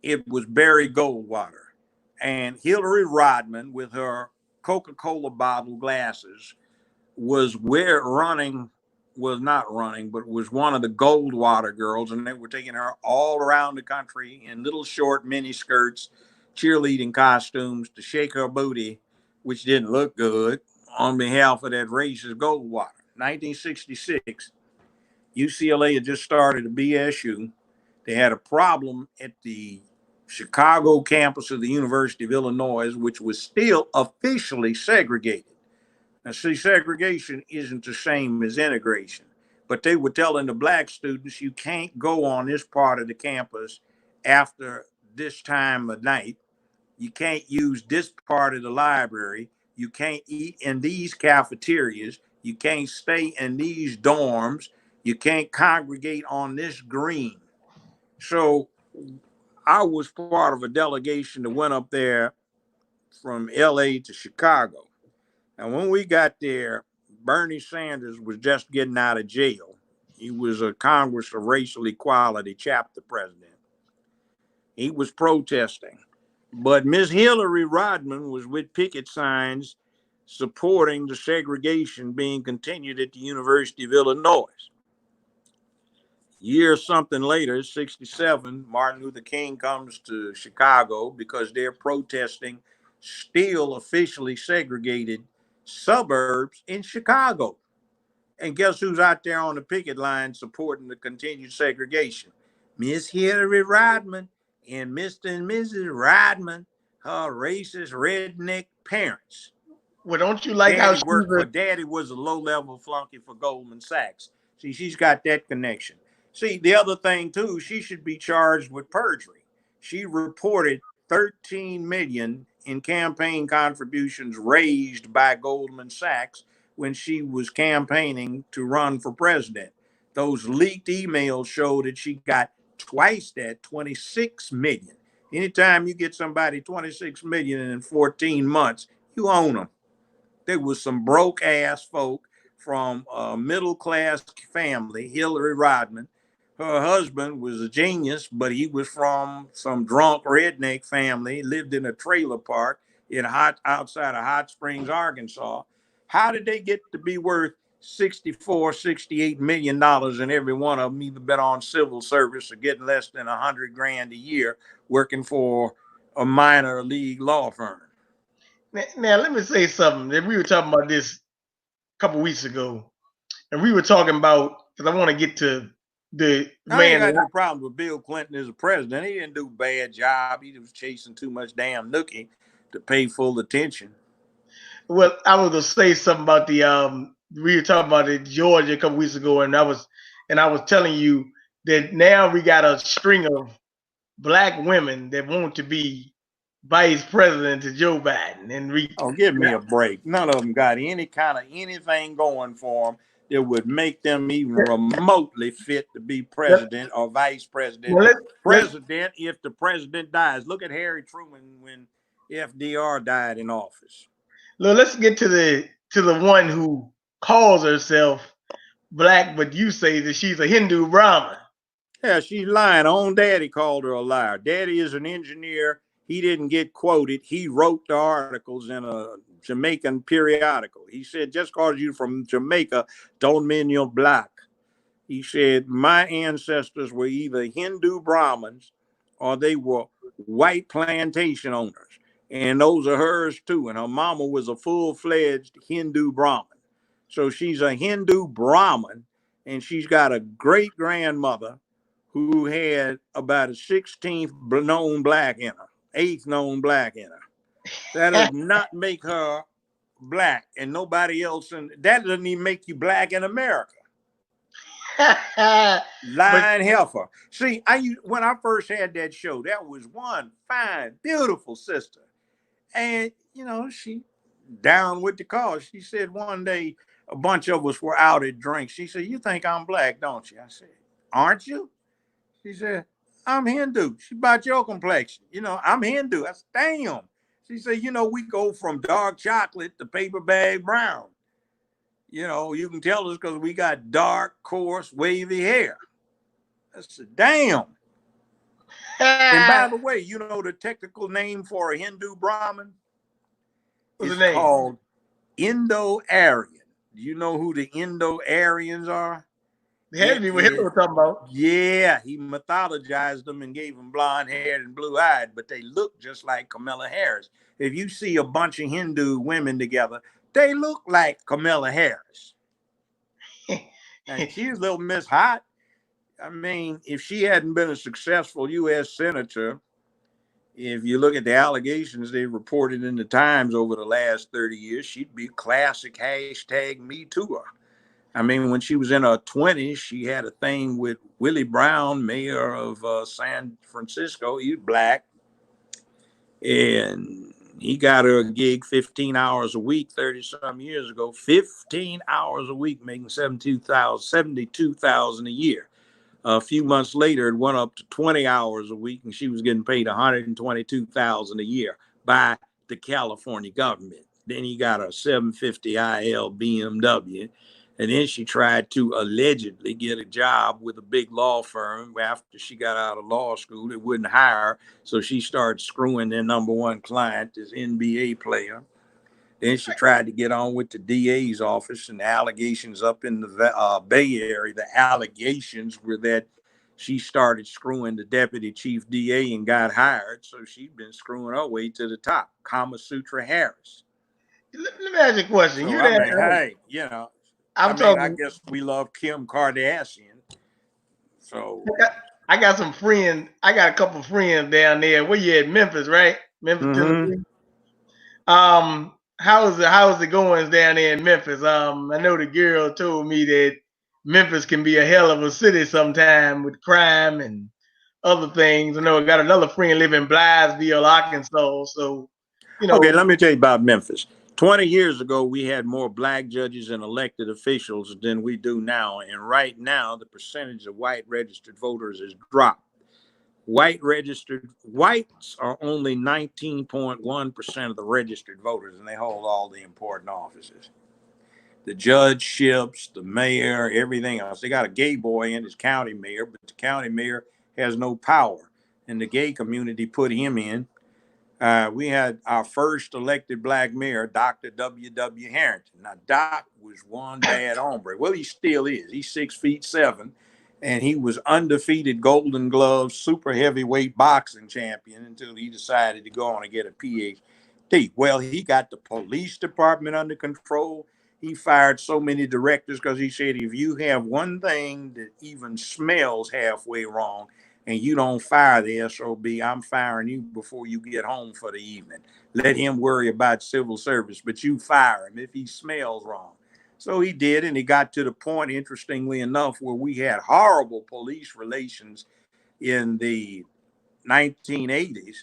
It was Barry Goldwater. And Hillary Rodham, with her Coca-Cola bottle glasses, was not running, but was one of the Goldwater girls. And they were taking her all around the country in little short mini skirts, cheerleading costumes to shake her booty, which didn't look good, on behalf of that racist Goldwater. 1966, UCLA had just started a BSU. They had a problem at the Chicago campus of the University of Illinois, which was still officially segregated. Now, see, segregation isn't the same as integration, but they were telling the black students, you can't go on this part of the campus after this time of night. You can't use this part of the library. You can't eat in these cafeterias. You can't stay in these dorms. You can't congregate on this green. So I was part of a delegation that went up there from LA to Chicago. And when we got there, Bernie Sanders was just getting out of jail. He was a Congress of Racial Equality chapter president. He was protesting. But Miss Hillary Rodham was with picket signs supporting the segregation being continued at the University of Illinois. Year something later, 67, Martin Luther King comes to Chicago because they're protesting still officially segregated suburbs in Chicago. And guess who's out there on the picket line supporting the continued segregation? Miss Hillary Rodham and Mr. and Mrs. Rodham, her racist redneck parents. Well, don't you like how Daddy was a low-level flunky for Goldman Sachs. See, she's got that connection. See, the other thing too, she should be charged with perjury. She reported 13 million in campaign contributions raised by Goldman Sachs when she was campaigning to run for president. Those leaked emails show that she got twice that, 26 million. Anytime you get somebody 26 million in 14 months, you own them. There was some broke ass folk from a middle class family, Hillary Rodman. Her husband was a genius, but he was from some drunk redneck family, lived in a trailer park outside of Hot Springs, Arkansas. How did they get to be worth 64, 68 million dollars, and every one of them either been on civil service or getting less than 100 grand a year working for a minor league law firm? now let me say something. We were talking about this a couple weeks ago, and we were talking about, because I want to get to the I ain't man. got no problem with Bill Clinton as a president. He didn't do a bad job. He was chasing too much damn nookie to pay full attention. Well, I was gonna say something about the we were talking about it Georgia a couple weeks ago, and I was telling you that now we got a string of black women that want to be vice president to Joe Biden, and give me a break. None of them got any kind of anything going for them that would make them even remotely fit to be president or vice president. Well, President, if the president dies. Look at Harry Truman when FDR died in office. let's get to the one who calls herself black, but you say that she's a Hindu Brahmin. Yeah, she's lying. Her own daddy called her a liar. Daddy is an engineer. He didn't get quoted. He wrote the articles in a Jamaican periodical. He said, just because you're from Jamaica don't mean you're black. He said, my ancestors were either Hindu Brahmins or they were white plantation owners. And those are hers too. And her mama was a full-fledged Hindu Brahmin. So she's a Hindu Brahmin, and she's got a great-grandmother who had about a 16th known black in her, 8th known black in her. That does not make her black, and nobody else. And that doesn't even make you black in America. Lying heifer. See, when I first had that show, that was one fine, beautiful sister. And, she down with the cause. She said one day a bunch of us were out at drinks. She said, you think I'm black, don't you? I said, aren't you? She said, I'm Hindu. She about your complexion. I'm Hindu. I said, damn. She said, we go from dark chocolate to paper bag brown. You can tell us because we got dark, coarse, wavy hair. I said, damn. And by the way, the technical name for a Hindu Brahmin is called Indo-Aryan. Do you know who the Indo-Aryans are? They had to be what Hitler was talking about. Yeah, he mythologized them and gave them blonde-haired and blue-eyed, but they look just like Kamala Harris. If you see a bunch of Hindu women together, they look like Kamala Harris. And she's little Miss Hot. I mean, if she hadn't been a successful U.S. senator, if you look at the allegations they reported in the Times over the last 30 years, she'd be a classic hashtag Me Too. I mean, when she was in her 20s, she had a thing with Willie Brown, mayor of San Francisco. He was black. And he got her a gig 15 hours a week 30-some years ago. 15 hours a week, making $72,000 a year. A few months later, it went up to 20 hours a week, and she was getting paid $122,000 a year by the California government. Then he got a 750iL BMW. And then she tried to allegedly get a job with a big law firm after she got out of law school. They wouldn't hire her. So she started screwing their number one client, this NBA player. Then she tried to get on with the DA's office, and the allegations up in the Bay Area, the allegations were that she started screwing the deputy chief DA and got hired. So she'd been screwing her way to the top. Kama Sutra Harris. Let me ask you a question. So, I guess we love Kim Kardashian. So I got some friends. I got a couple friends down there. Where you at, Memphis, right? Memphis, Mm-hmm. Tennessee. How is it going down there in Memphis? I know the girl told me that Memphis can be a hell of a city sometime with crime and other things. I know I got another friend living in Blytheville, Arkansas. So, you Okay, know, let me tell you about Memphis. 20 years ago, we had more black judges and elected officials than we do now. And right now, the percentage of white registered voters has dropped. Whites are only 19.1% of the registered voters, and they hold all the important offices. The judgeships, the mayor, everything else. They got a gay boy in as county mayor, but the county mayor has no power. And the gay community put him in. We had our first elected black mayor, Dr. W. Harrington. Now, Doc was one bad hombre. Well, he still is. He's 6'7", and he was undefeated Golden Glove super heavyweight boxing champion until he decided to go on and get a PhD. Well, he got the police department under control. He fired so many directors because he said, if you have one thing that even smells halfway wrong, and you don't fire the SOB, I'm firing you before you get home for the evening. Let him worry about civil service, but you fire him if he smells wrong. So he did, and he got to the point, interestingly enough, where we had horrible police relations in the 1980s.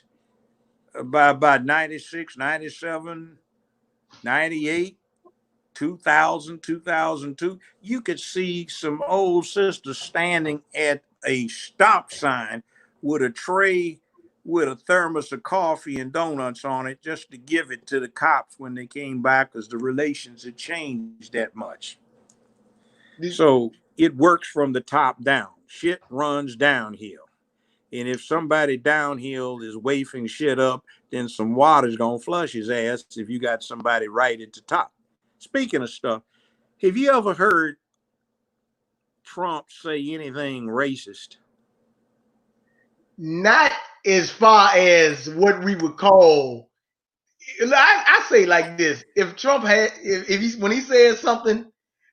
By about 96, 97, 98, 2000, 2002, you could see some old sisters standing at a stop sign with a tray with a thermos of coffee and donuts on it just to give it to the cops when they came back because the relations had changed that much. So it works from the top down. Shit runs downhill. And if somebody downhill is wafting shit up, then some water's going to flush his ass if you got somebody right at the top. Speaking of stuff, have you ever heard Trump say anything racist? not as far as what we would call. I say like this: if Trump had, if he when he says something,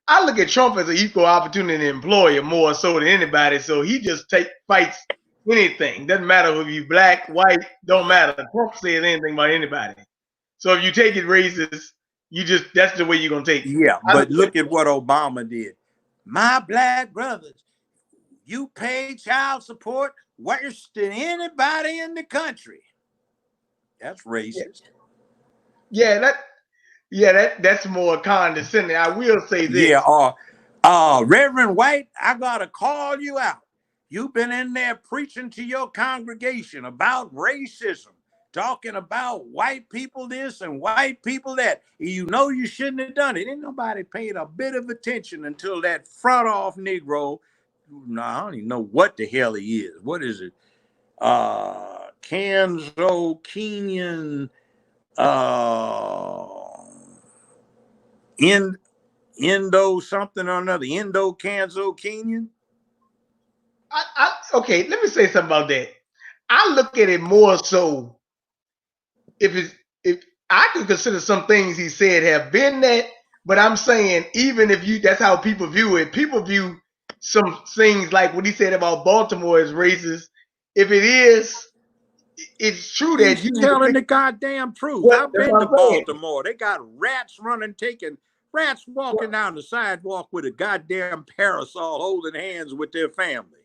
I look at Trump as an equal opportunity employer more so than anybody. So he just fights anything. Doesn't matter if you black, white, don't matter. Trump says anything about anybody. So if you take it racist, that's the way you're gonna take it. Yeah, but look at what Obama did. My black brothers, you pay child support worse than anybody in the country. That's racist. Yeah, that's more condescending. I will say Yeah, this. Reverend White, I gotta call you out. You've been in there preaching to your congregation about racism, talking about white people this and white people that. You know you shouldn't have done it. Ain't nobody paid a bit of attention until that front off Negro. No, I don't even know what the hell he is. What is it? Kanzo Kenyan in Indo something or another, Indo Kanzo Kenyan. Okay, let me say something about that. I look at it more so if I could consider some things he said have been that, but I'm saying even if that's how people view it. People view some things like what he said about Baltimore as racist. If it is, it's true that He's you need to telling fix the goddamn truth. what I've that's been what to I'm saying. Baltimore. They got rats walking down the sidewalk with a goddamn parasol holding hands with their family.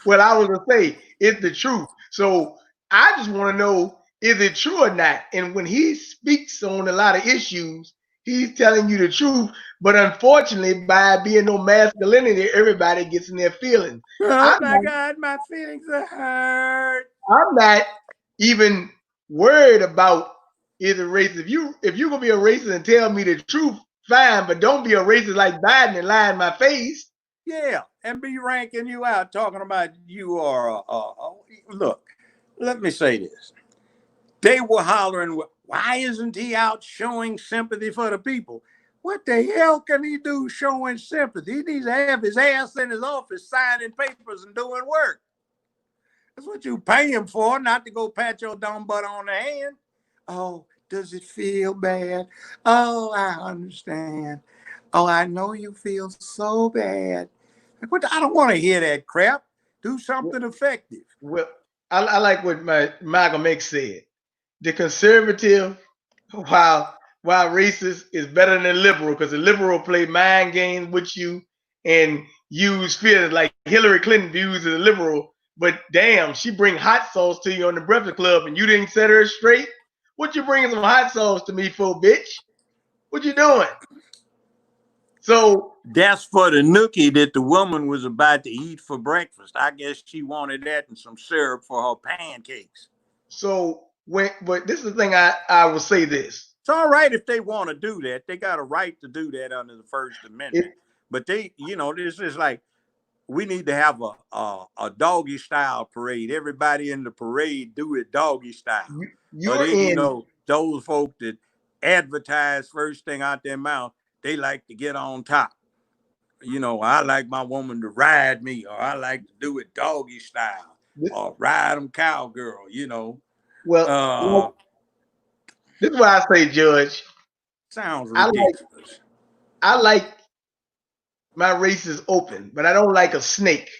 What I was gonna say is the truth. So I just want to know, is it true or not? And when he speaks on a lot of issues, he's telling you the truth. But unfortunately, by being no masculinity, everybody gets in their feelings. Oh I'm my not, God, my feelings are hurt. I'm not even worried about either race. If you're gonna be a racist and tell me the truth, fine, but don't be a racist like Biden and lie in my face. Yeah, and be ranking you out, talking about you are. Look, let me say this. They were hollering, why isn't he out showing sympathy for the people? What the hell can he do showing sympathy? He needs to have his ass in his office signing papers and doing work. That's what you pay him for, not to go pat your dumb butt on the hand. Oh, does it feel bad? Oh, I understand. Oh, I know you feel so bad. I don't want to hear that crap. Do something effective. Well, I like what my Malcolm X said. The conservative, while racist, is better than liberal because the liberal play mind games with you and use fear like Hillary Clinton views as a liberal. But damn, she bring hot sauce to you on the Breakfast Club and you didn't set her straight. What you bringing some hot sauce to me for, bitch? What you doing? So that's for the nookie that the woman was about to eat for breakfast. I guess she wanted that and some syrup for her pancakes. but this is the thing I will say this. It's all right if they want to do that. They got a right to do that under the First It, Amendment. But they, this is like we need to have a doggy style parade. Everybody in the parade do it doggy style. Or you're they, in those folk that advertise first thing out their mouth, they like to get on top. I like my woman to ride me, or I like to do it doggy style, or ride them cowgirl. well. Uh, This is why I say, Judge. sounds I like ridiculous. I like my races open, but I don't like a snake.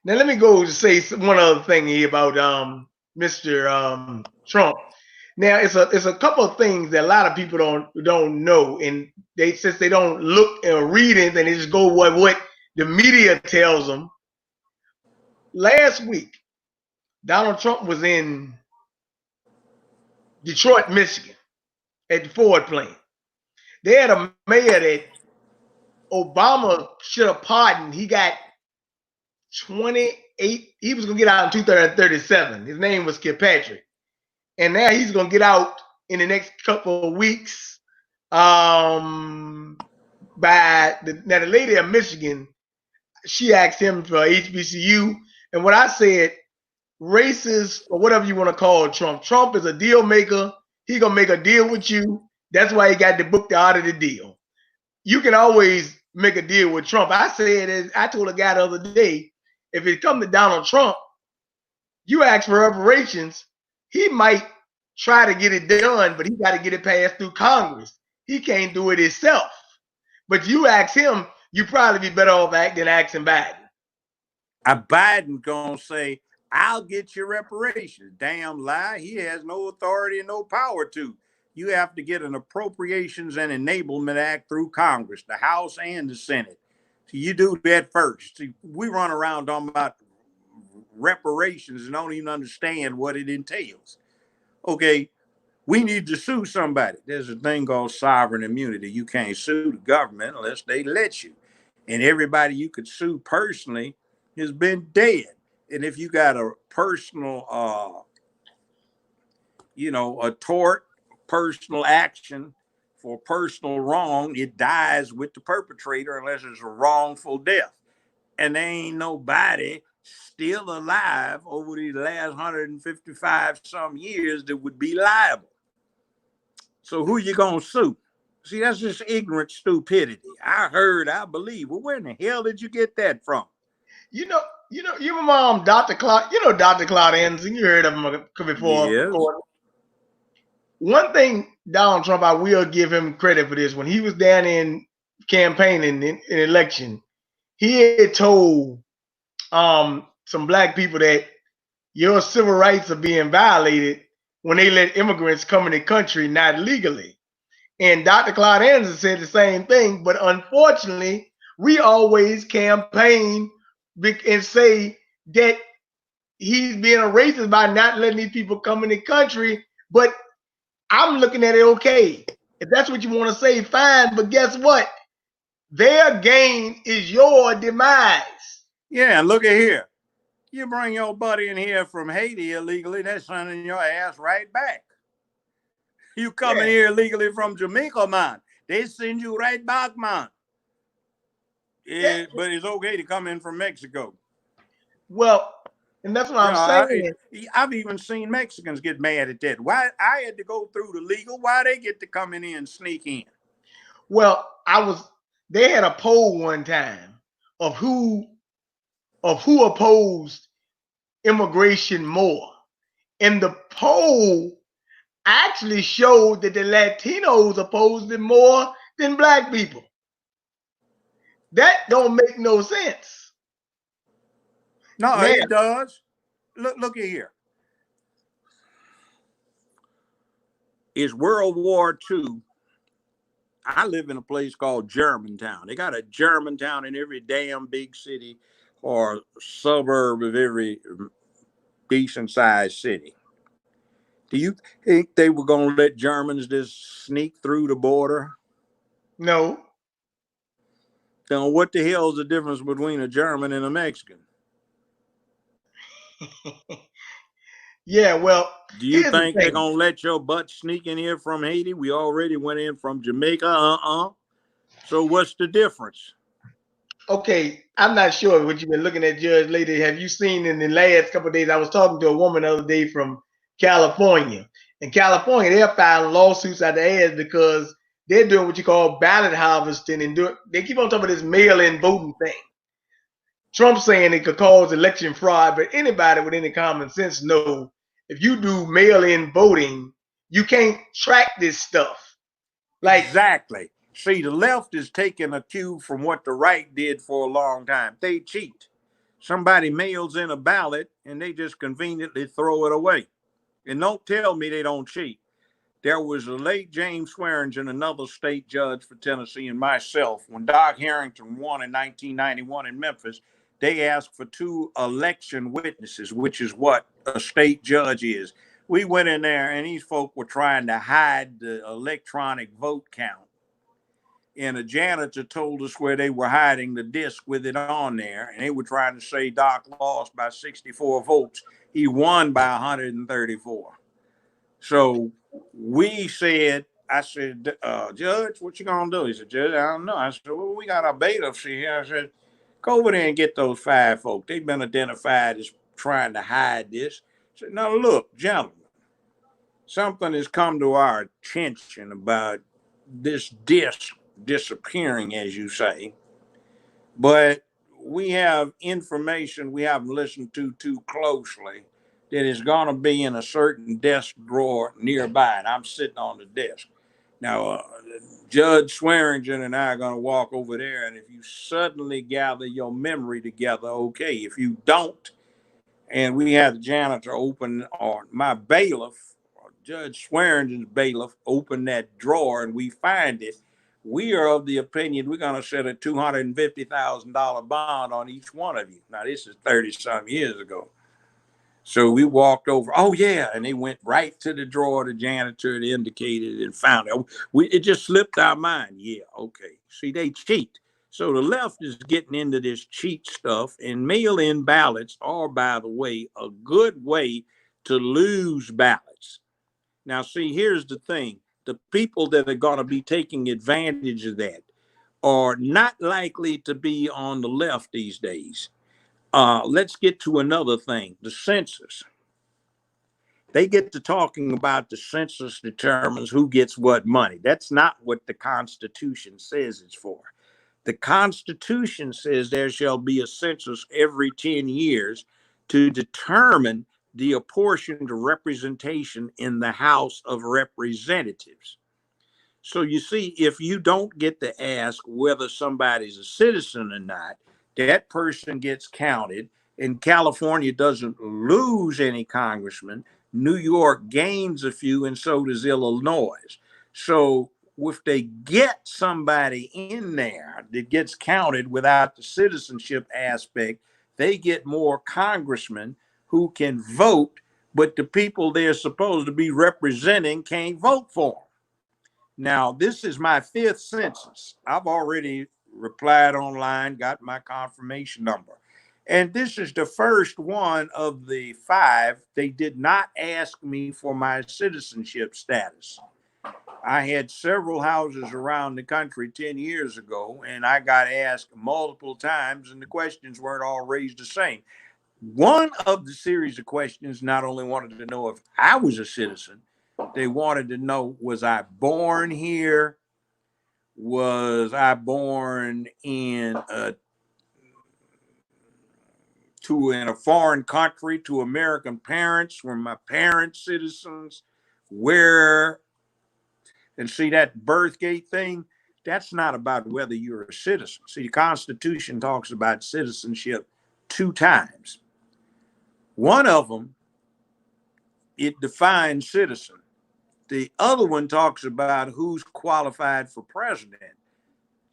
Now let me go to say one other thing here about Mr. Trump. Now it's a couple of things that a lot of people don't know, and since they don't look or read it, they just go what the media tells them. Last week, Donald Trump was in Detroit, Michigan, at the Ford plant. They had a mayor that Obama should have pardoned. He got 28. He was going to get out in 2037. His name was Kilpatrick. And now he's going to get out in the next couple of weeks. Now the lady of Michigan, she asked him for HBCU. And what I said, racist or whatever you want to call Trump. Trump is a deal maker. He going to make a deal with you. That's why he got the book out of the deal. You can always make a deal with Trump. I told a guy the other day, if it comes to Donald Trump, you ask for reparations, he might try to get it done, but he got to get it passed through Congress. He can't do it himself. But you ask him, you probably be better off than asking Biden. Biden gonna say, I'll get your reparations. Damn lie. He has no authority and no power to. You have to get an Appropriations and Enablement Act through Congress, the House and the Senate. So you do that first. See, we run around talking about reparations and don't even understand what it entails. Okay, we need to sue somebody. There's a thing called sovereign immunity. You can't sue the government unless they let you. And everybody you could sue personally has been dead. And if you got a personal, a tort, personal action for personal wrong, it dies with the perpetrator unless it's a wrongful death. And there ain't nobody still alive over these last 155 some years that would be liable. So who you gonna sue? See, that's just ignorant stupidity. I believe. Well, where in the hell did you get that from? Your mom, Dr. Claude, Dr. Claude Anderson, you heard of him before. Yes. One thing, Donald Trump, I will give him credit for this. When he was down in campaigning in election, he had told some black people that your civil rights are being violated when they let immigrants come in the country not legally. And Dr. Claude Anderson said the same thing, but unfortunately, we always campaign and say that he's being a racist by not letting these people come in the country. But I'm looking at it, okay, if that's what you want to say, fine. But guess what? Their gain is your demise. Yeah, look at here. You bring your buddy in here from Haiti illegally, they're sending your ass right back. You coming here illegally from Jamaica, man, they send you right back, man. But it's okay to come in from Mexico. Well, and that's what I'm saying. I've even seen Mexicans get mad at that. Why I had to go through the legal? Why they get to come in here and sneak in? Well, they had a poll one time of who opposed immigration more. And the poll actually showed that the Latinos opposed it more than black people. That don't make no sense. No, it does. Look at here. is World War II. I live in a place called Germantown. They got a Germantown in every damn big city or suburb of every decent sized city. Do you think they were going to let Germans just sneak through the border? No. Now, what the hell is the difference between a German and a Mexican? Yeah, well, Do you here's the think they're thing. going to let your butt sneak in here from Haiti? We already went in from Jamaica. So what's the difference? Okay, I'm not sure what you've been looking at, Judge Lady. Have you seen in the last couple of days? I was talking to a woman the other day from California. In California, they're filing lawsuits out the ass because they're doing what you call ballot harvesting and they keep on talking about this mail-in voting thing. Trump saying it could cause election fraud, but anybody with any common sense know if you do mail-in voting, you can't track this stuff. Like, Exactly. See, the left is taking a cue from what the right did for a long time. They cheat. Somebody mails in a ballot and they just conveniently throw it away. And don't tell me they don't cheat. There was a late James Swearingen, another state judge for Tennessee, and myself. When Doc Harrington won in 1991 in Memphis, they asked for 2 election witnesses, which is what a state judge is. We went in there, and these folk were trying to hide the electronic vote count. And a janitor told us where they were hiding the disc with it on there, and they were trying to say Doc lost by 64 votes. He won by 134. So we said, I said, Judge, what you gonna do? He said, Judge, I don't know. I said, well, we got our bailiffs here. I said, go over there and get those 5 folk. They've been identified as trying to hide this. I said, now look, gentlemen, something has come to our attention about this disc disappearing, as you say, but we have information we haven't listened to too closely that is going to be in a certain desk drawer nearby, and I'm sitting on the desk. Now, Judge Swearingen and I are going to walk over there, and if you suddenly gather your memory together, okay. If you don't, and we have the janitor open, or my bailiff, or Judge Swearingen's bailiff, open that drawer, and we find it, we are of the opinion we're going to set a $250,000 bond on each one of you. Now, this is 30-some years ago. So we walked over. Oh, yeah. And they went right to the drawer the janitor had indicated and found it. It just slipped our mind. Yeah, okay. See, they cheat. So the left is getting into this cheat stuff, and mail-in ballots are, by the way, a good way to lose ballots. Now, see, here's the thing. The people that are going to be taking advantage of that are not likely to be on the left these days. Let's get to another thing, the census. They get to talking about the census determines who gets what money. That's not what the Constitution says it's for. The Constitution says there shall be a census every 10 years to determine the apportioned representation in the House of Representatives. So you see, if you don't get to ask whether somebody's a citizen or not, that person gets counted, and California doesn't lose any congressmen. New York gains a few, and so does Illinois. So if they get somebody in there that gets counted without the citizenship aspect, they get more congressmen who can vote, but the people they're supposed to be representing can't vote for them. Now, this is my 5th census. I've already replied online, got my confirmation number. And this is the first one of the 5. They did not ask me for my citizenship status. I had several houses around the country 10 years ago, and I got asked multiple times, and the questions weren't all raised the same. One of the series of questions not only wanted to know if I was a citizen, they wanted to know, was I born here? Was I born in a foreign country to American parents? Were my parents citizens? Where? And see, that birth gate thing, that's not about whether you're a citizen. See, the Constitution talks about citizenship 2 times. One of them, it defines citizen. The other one talks about who's qualified for president.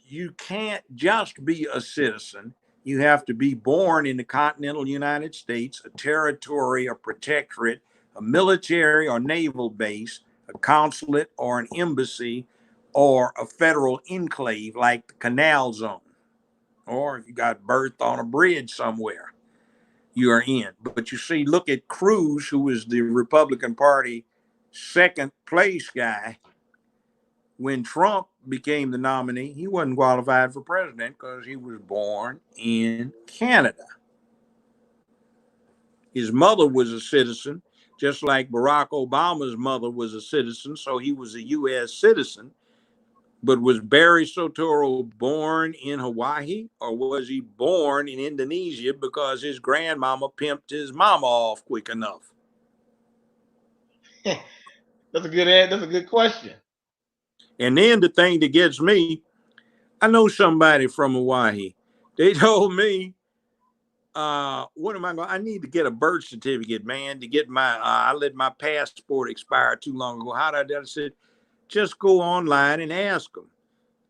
You can't just be a citizen. You have to be born in the continental United States, a territory, a protectorate, a military or naval base, a consulate or an embassy, or a federal enclave like the Canal Zone, or if you got birth on a bridge somewhere, you are in. But you see, look at Cruz, who was the Republican Party second place guy. When Trump became the nominee, he wasn't qualified for president because he was born in Canada. His mother was a citizen, just like Barack Obama's mother was a citizen, so he was a U.S. citizen. But was Barry Soetoro born in Hawaii, or was he born in Indonesia because his grandmama pimped his mama off quick enough? That's a good question. And then the thing that gets me, I know somebody from Hawaii. They told me, what am I going? I need to get a birth certificate, man, to get my. I let my passport expire too long ago. How did I do? I said, just go online and ask them.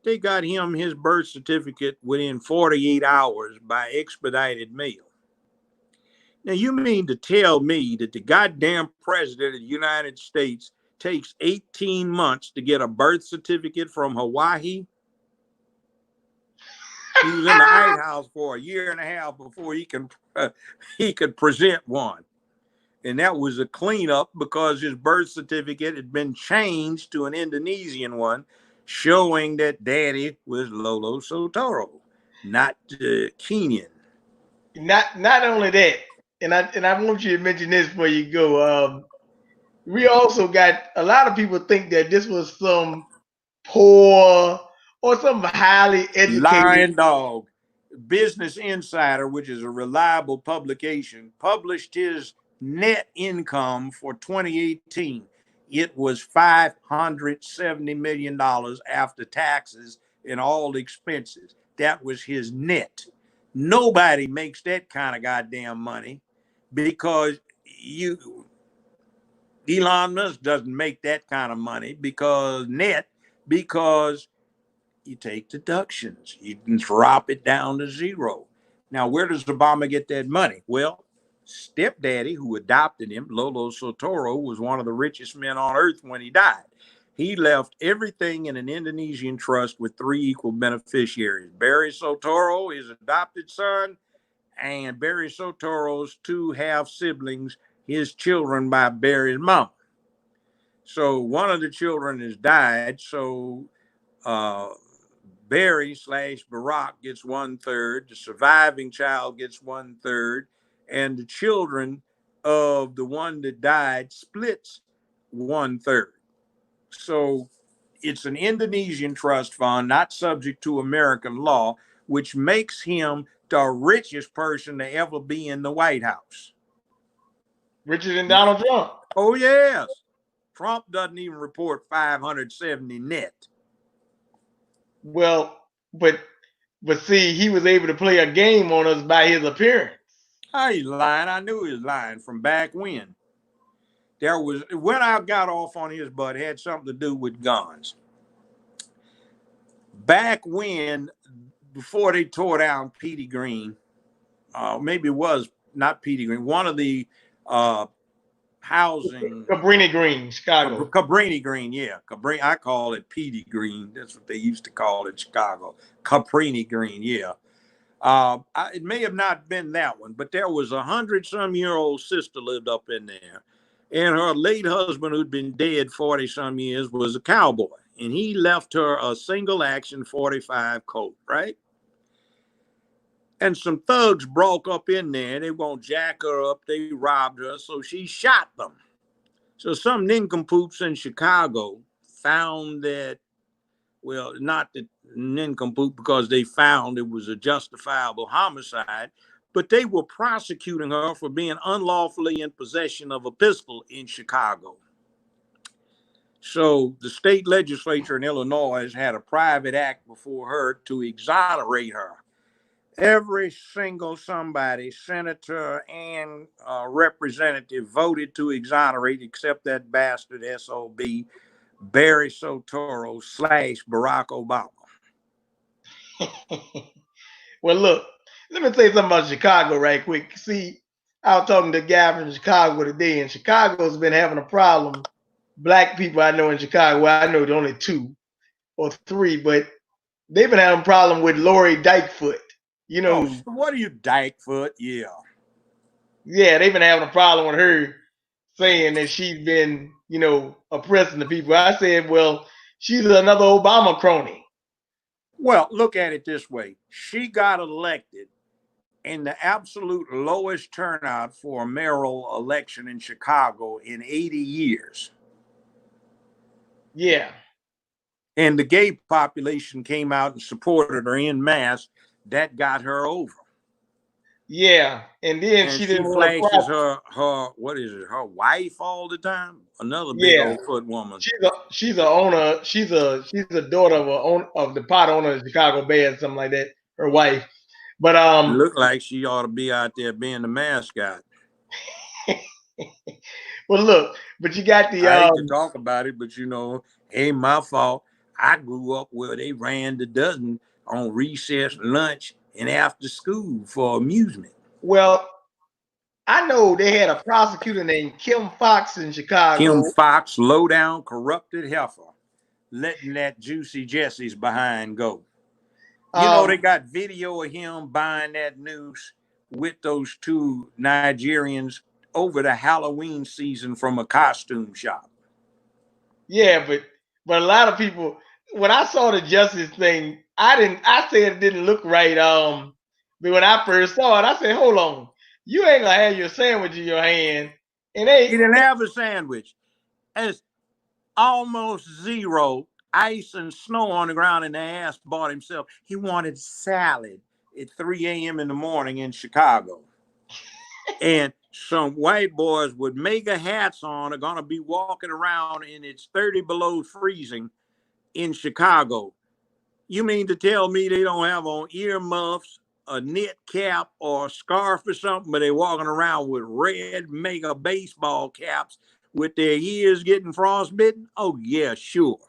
They got him his birth certificate within 48 hours by expedited mail. Now, you mean to tell me that the goddamn president of the United States takes 18 months to get a birth certificate from Hawaii? He was in the White House for a year and a half before he could present one. And that was a cleanup because his birth certificate had been changed to an Indonesian one, showing that daddy was Lolo Soetoro, not Kenyan. Not only that, and I want you to mention this before you go. We also got a lot of people think that this was some poor or some highly educated. Lying dog. Business Insider, which is a reliable publication, published his net income for 2018. It was $570 million after taxes and all expenses. That was his net. Nobody makes that kind of goddamn money because Elon Musk doesn't make that kind of money because you take deductions. You can drop it down to zero. Now, where does Obama get that money? Well, stepdaddy, who adopted him, Lolo Soetoro, was one of the richest men on earth when he died. He left everything in an Indonesian trust with three equal beneficiaries: Barry Soetoro, his adopted son, and Barry Soetoro's two half siblings, his children by Barry's mom. So one of the children has died. So uh, Barry / Barack gets 1/3, the surviving child gets 1/3, and the children of the one that died splits 1/3. So it's an Indonesian trust fund, not subject to American law, which makes him the richest person to ever be in the White House. Richer than Donald Trump. Oh, yes. Trump doesn't even report 570 net. Well, but see, he was able to play a game on us by his appearance. Oh, he's lying. I knew he was lying from back when. When I got off on his butt, it had something to do with guns. Back when, before they tore down Petey Green, maybe it was not Petey Green, one of the housing. Cabrini Green, Chicago. Cabrini Green, yeah. I call it Petey Green. That's what they used to call it, Chicago. Cabrini Green, yeah. It may have not been that one, but there was 100-some-year-old sister lived up in there. And her late husband, who'd been dead 40-some years, was a cowboy. And he left her a single action .45 Colt, right? And some thugs broke up in there. They won't jack her up. They robbed her. So she shot them. So some nincompoops in Chicago found that, well, not the nincompoop because they found it was a justifiable homicide, but they were prosecuting her for being unlawfully in possession of a pistol in Chicago. So the state legislature in Illinois has had a private act before her to exonerate her. Every single somebody, senator and representative, voted to exonerate, except that bastard SOB, Barry Soetoro / Barack Obama. Well, look, let me tell you something about Chicago right quick. See, I was talking to a guy from Chicago today, and Chicago's been having a problem. Black people I know in Chicago, well, I know there's only two or three, but they've been having a problem with Lori Dykefoot. You Oh, know, what are you, Dykefoot? Yeah. yeah, they've been having a problem with her saying that she's been, oppressing the people. I said, well, she's another Obama crony. Well, look at it this way. She got elected in the absolute lowest turnout for a mayoral election in Chicago in 80 years. Yeah. And the gay population came out and supported her en masse. That got her over. Yeah. And then And she she didn't want to flashes her what is it, her wife all the time? Another big Yeah. old foot woman. She's a owner. She's a daughter of the pot owner of Chicago Bears, something like that. Her wife. But Look like she ought to be out there being the mascot. well, look, but you got the I hate to talk about it, but ain't my fault. I grew up where they ran the dozen on recess, lunch, and after school for amusement. well, I know they had a prosecutor named Kim Fox in Kim Chicago. Fox, low down, corrupted heifer, letting that Juicy Jesse's behind go. They Um, got video of him buying that noose with those two Nigerians over the Halloween season from a costume shop. yeah, but a lot of people when I saw the justice thing, I said it didn't look right. But when I first saw it, I said, hold on, you ain't gonna have your sandwich in your hand. And He didn't have a sandwich. It's almost zero ice and snow on the ground, and the ass bought himself. He wanted salad at 3 a.m. in the morning in Chicago. And some white boys with mega hats on are going to be walking around and it's 30 below freezing in Chicago. You mean to tell me they don't have on earmuffs, a knit cap, or a scarf or something, but they're walking around with red mega baseball caps with their ears getting frostbitten? Oh, yeah, sure.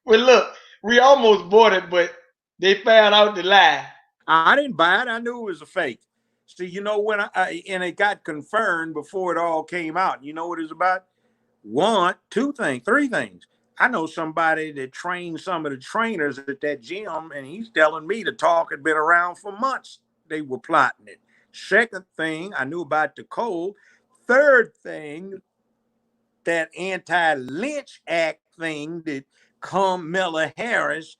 well, look, we almost bought it, but they found out the lie. I didn't buy it. I knew it was a fake. See, when and it got confirmed before it all came out. You know what it's about? One, two things, three things. I know somebody that trained some of the trainers at that gym, and he's telling me the talk had been around for months. They were plotting it. Second thing, I knew about the cold. Third thing, that anti-lynch act thing that Kamala Harris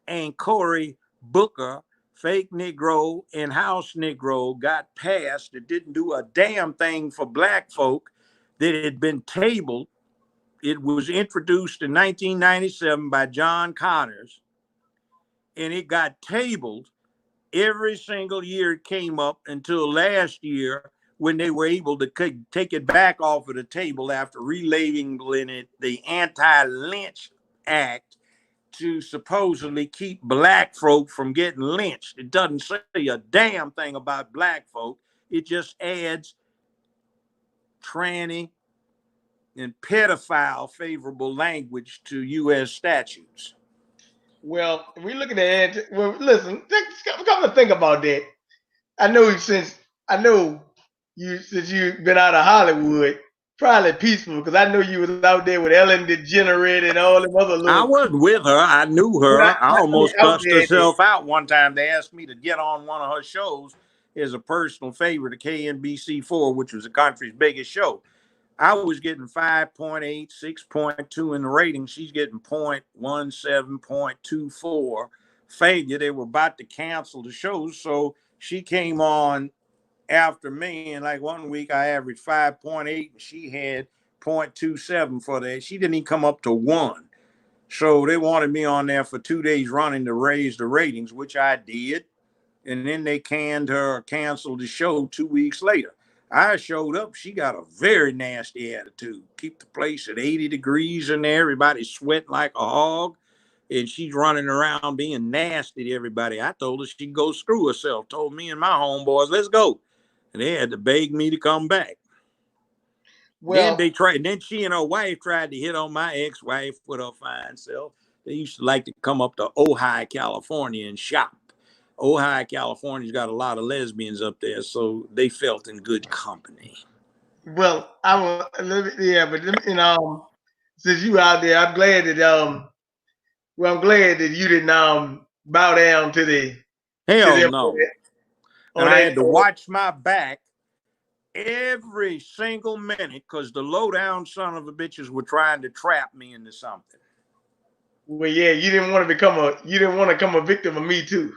and Cory Booker, fake Negro and house Negro, got passed that didn't do a damn thing for black folk, that had been tabled. It was introduced in 1997 by John Connors, and it got tabled every single year it came up until last year when they were able to take it back off of the table after relabeling it the Anti-Lynch Act to supposedly keep black folk from getting lynched. It doesn't say a damn thing about black folk. It just adds tranny and pedophile favorable language to U.S. statutes. Well, we looking at it. Well, listen, come to think about that. I know I know you since you've been out of Hollywood, probably peaceful because I know you was out there with Ellen DeGenerate and all them other I little. wasn't with her. I knew But her. I I know you almost out cussed there. herself out one time. They asked me to get on one of her shows as a personal favor to KNBC4, which was the country's biggest show. I was getting 5.8, 6.2 in the rating. She's getting 0.17, 0.24. Failure. They were about to cancel the show. So she came on after me. And like one week I averaged 5.8 and she had 0.27 for that. She didn't even come up to one. So they wanted me on there for 2 days running to raise the ratings, which I did. And then they canned her or canceled the show 2 weeks later. I showed up. She got a very nasty attitude. Keep the place at 80 degrees in there. Everybody's sweating like a hog. and she's running around being nasty to everybody. I told her she'd go screw herself. Told me and my homeboys, let's go. And they had to beg me to come back. Then Well, they tried, and then she and her wife tried to hit on my ex-wife with her fine self. They used to like to come up to Ojai, California and shop. Ojai, California's got a lot of lesbians up there, so they felt in good company. well, I will. Yeah, but since you out there, I'm glad that I'm glad that you didn't bow down to Hell them no. And on I that. had to watch my back every single minute because the low down son of a bitches were trying to trap me into something. Well, yeah, you didn't want to become a victim of Me Too.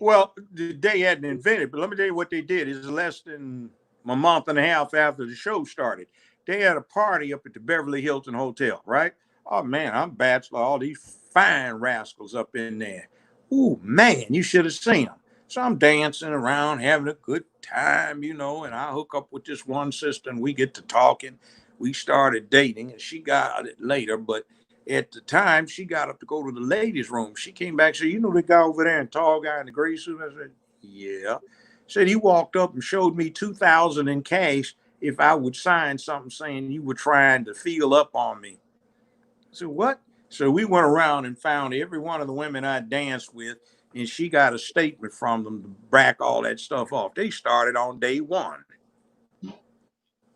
Well, they hadn't invented, but let me tell you what they did. Is less than a month and a half after the show started. They had a party up at the Beverly Hilton Hotel, right? Oh man, I'm bachelor. All these fine rascals up in there. Ooh man, you should have seen them. So I'm dancing around, having a good time, and I hook up with this one sister, and we get to talking. We started dating, and she got it later, but at the time, she got up to go to the ladies' room. She came back and said, "You know the guy over there, and tall guy in the gray suit?" I said, "Yeah." Said he walked up and showed me 2,000 in cash if I would sign something saying you were trying to feel up on me. I said, "What?" So we went around and found every one of the women I danced with, and she got a statement from them to back all that stuff off. They started on day one.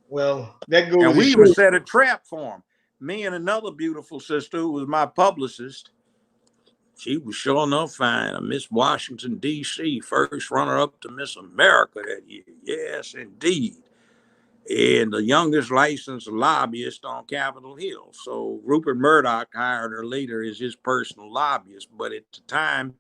Well, that And goes to we even show. set a trap for them. Me and another beautiful sister who was my publicist. She was sure enough fine. A Miss Washington, D.C., first runner up to Miss America that year. Yes, indeed. And the youngest licensed lobbyist on Capitol Hill. So Rupert Murdoch hired her later as his personal lobbyist. But at the time,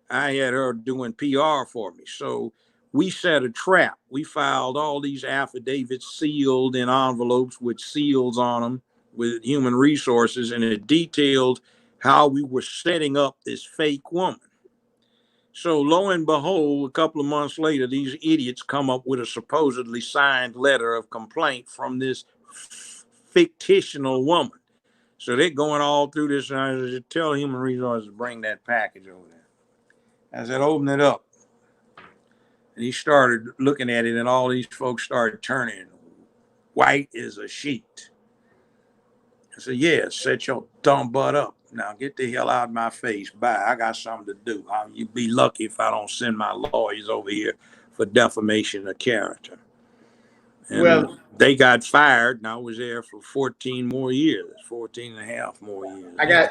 I had her doing PR for me. So we set a trap. We filed all these affidavits sealed in envelopes with seals on them with human resources, and it detailed how we were setting up this fake woman. So lo and behold, a couple of months later, these idiots come up with a supposedly signed letter of complaint from this fictional woman. So they're going all through this, and I said, tell human resources to bring that package over there. I said, open it up. And he started looking at it, and all these folks started turning white as a sheet. I said, yeah, set your dumb butt up. Now get the hell out of my face. Bye. I got something to do. You'd be lucky if I don't send my lawyers over here for defamation of character. And Well, they got fired, and I was there for 14 more years, 14 and a half more years. I got,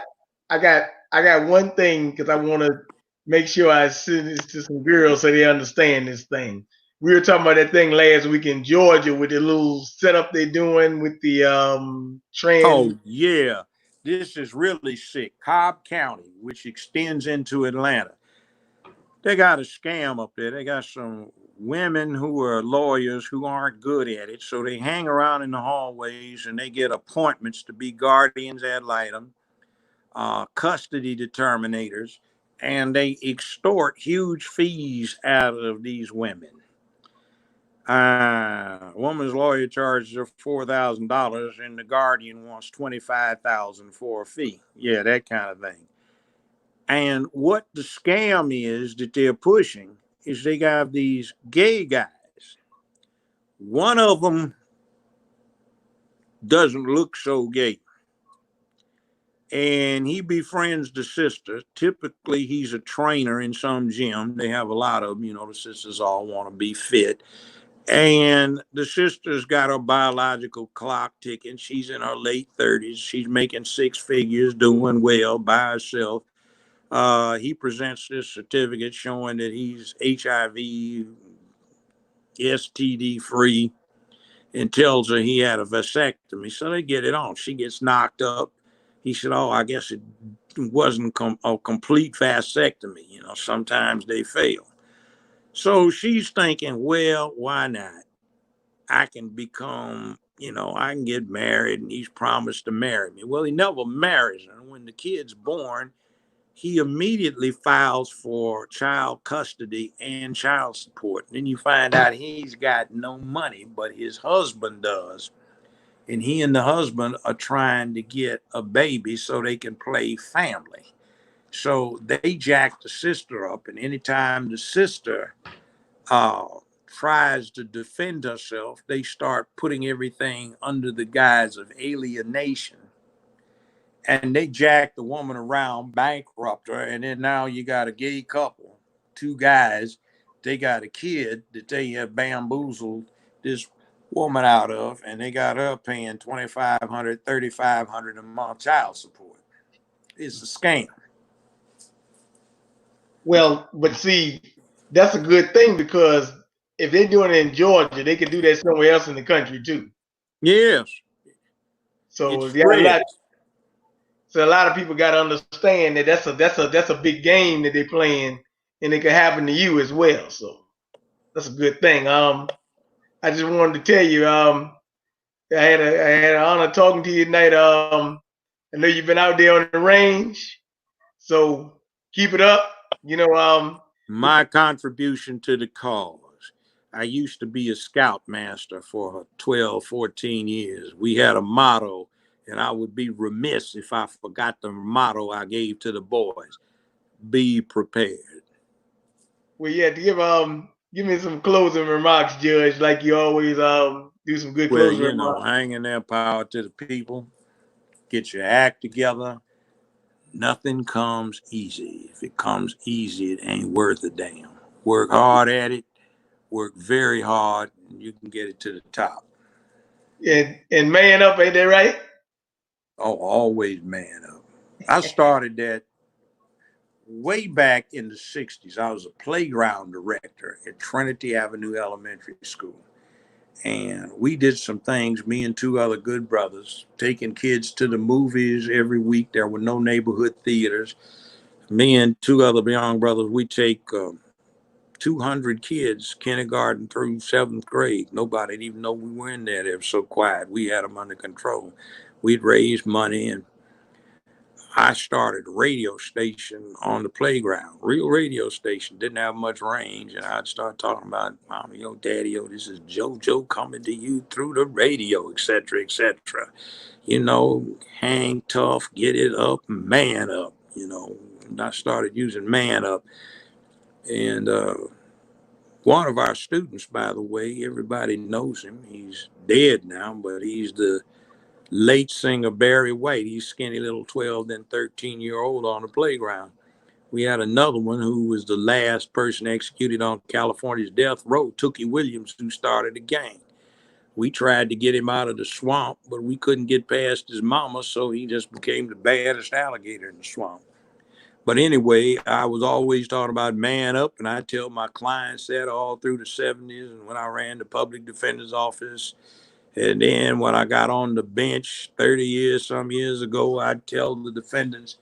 I got one thing because I want to make sure I send this to some girls so they understand this thing. We were talking about that thing last week in Georgia with the little setup they're doing with the trans. Oh, yeah. This is really sick. Cobb County, which extends into Atlanta. They got a scam up there. They got some women who are lawyers who aren't good at it. So they hang around in the hallways and they get appointments to be guardians ad litem, custody determinators, and they extort huge fees out of these women. A woman's lawyer charges her $4,000 and the guardian wants $25,000 for a fee. Yeah, that kind of thing. And what the scam is that they're pushing is they got these gay guys. One of them doesn't look so gay. And he befriends the sister. Typically, he's a trainer in some gym. They have a lot of them, the sisters all want to be fit. And the sister's got her biological clock ticking. She's in her late 30s. She's making six figures, doing well by herself. He presents this certificate showing that he's HIV, STD free, and tells her he had a vasectomy. So they get it on. She gets knocked up. He said, "Oh, I guess it wasn't a complete vasectomy. Sometimes they fail." So she's thinking, well, why not? I can become, I can get married, and he's promised to marry me. Well, he never marries her. When the kid's born, he immediately files for child custody and child support. And then you find out he's got no money, but his husband does. And he and the husband are trying to get a baby so they can play family. So they jack the sister up, and anytime the sister uh, tries to defend herself, they start putting everything under the guise of alienation. And they jack the woman around, bankrupt her, and then now you got a gay couple, two guys, they got a kid that they have bamboozled this woman out of, and they got her paying 2,500, 3,500 a month child support. It's a scam. Well, but see, that's a good thing because if they're doing it in Georgia, they can do that somewhere else in the country too. Yes, it So yeah, spreads. a lot of people got to understand that that's a big game that they're playing, and it can happen to you as well. So that's a good thing. I just wanted to tell you, I had an honor talking to you tonight. I know you've been out there on the range, so keep it up. You know, My contribution to the cause. I used to be a scoutmaster for 12, 14 years. We had a motto, and I would be remiss if I forgot the motto I gave to the boys: be prepared. well, yeah, to give me some closing remarks, Judge, like you always do some good Well, closing you know, remarks. hang in there, power to the people. Get your act together. Nothing comes easy. If it comes easy, it ain't worth a damn. Work hard at it. Work very hard, and you can get it to the top. And man up, ain't that right? Oh, always man up. I started that way back in the 60s. I was a playground director at Trinity Avenue Elementary School. And we did some things, me and two other good brothers, taking kids to the movies every week. There were no neighborhood theaters. Me and two other young brothers, we take 200 kids, kindergarten through seventh grade. Nobody didn't even know we were in there. They were so quiet. We had them under control. We'd raise money, and I started a radio station on the playground, real radio station, didn't have much range. And I'd start talking about, Mommy, yo, Daddy, yo, this is JoJo coming to you through the radio, etc., etc. You know, hang tough, get it up, man up. You know, and I started using man up. And one of our students, by the way, everybody knows him. He's dead now, but he's the late singer Barry White. He's skinny little 12, then 13-year-old on the playground. We had another one who was the last person executed on California's death row, Tookie Williams, who started a gang. We tried to get him out of the swamp, but we couldn't get past his mama, so he just became the baddest alligator in the swamp. But anyway, I was always talking about man up, and I tell my clients that all through the 70s, and when I ran the public defender's office, and then when I got on the bench 30 years, some years ago, I'd tell the defendants,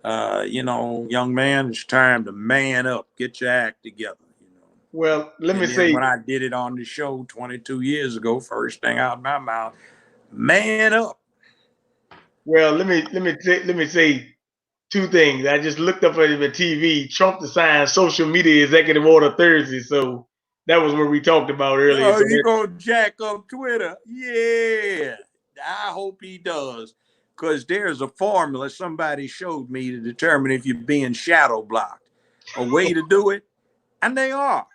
you know, young man, it's time to man up, get your act together, you know. Well, let me And then say, when I did it on the show 22 years ago, first thing out of my mouth, man up. well, let me say two things. I just looked up at the TV. Trump to sign social media executive order Thursday, so that was what we talked about earlier. Oh, So you that, gonna jack up Twitter? Yeah, I hope he does, because there's a formula somebody showed me to determine if you're being shadow blocked. A way to do it, and they are.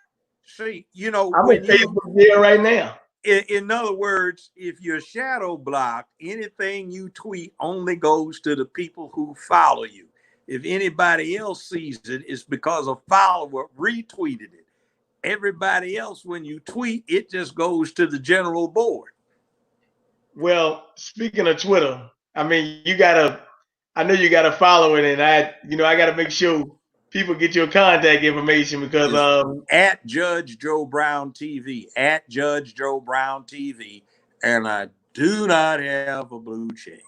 See, you know, I'm in when you, Facebook jail right now. in other words, if you're shadow blocked, anything you tweet only goes to the people who follow you. If anybody else sees it, it's because a follower retweeted it. Everybody else, when you tweet, it just goes to the general board. Well, speaking of Twitter, I mean, you gotta. I know you gotta follow it, and I gotta make sure people get your contact information because Is at Judge Joe Brown TV, at Judge Joe Brown TV, and I do not have a blue check.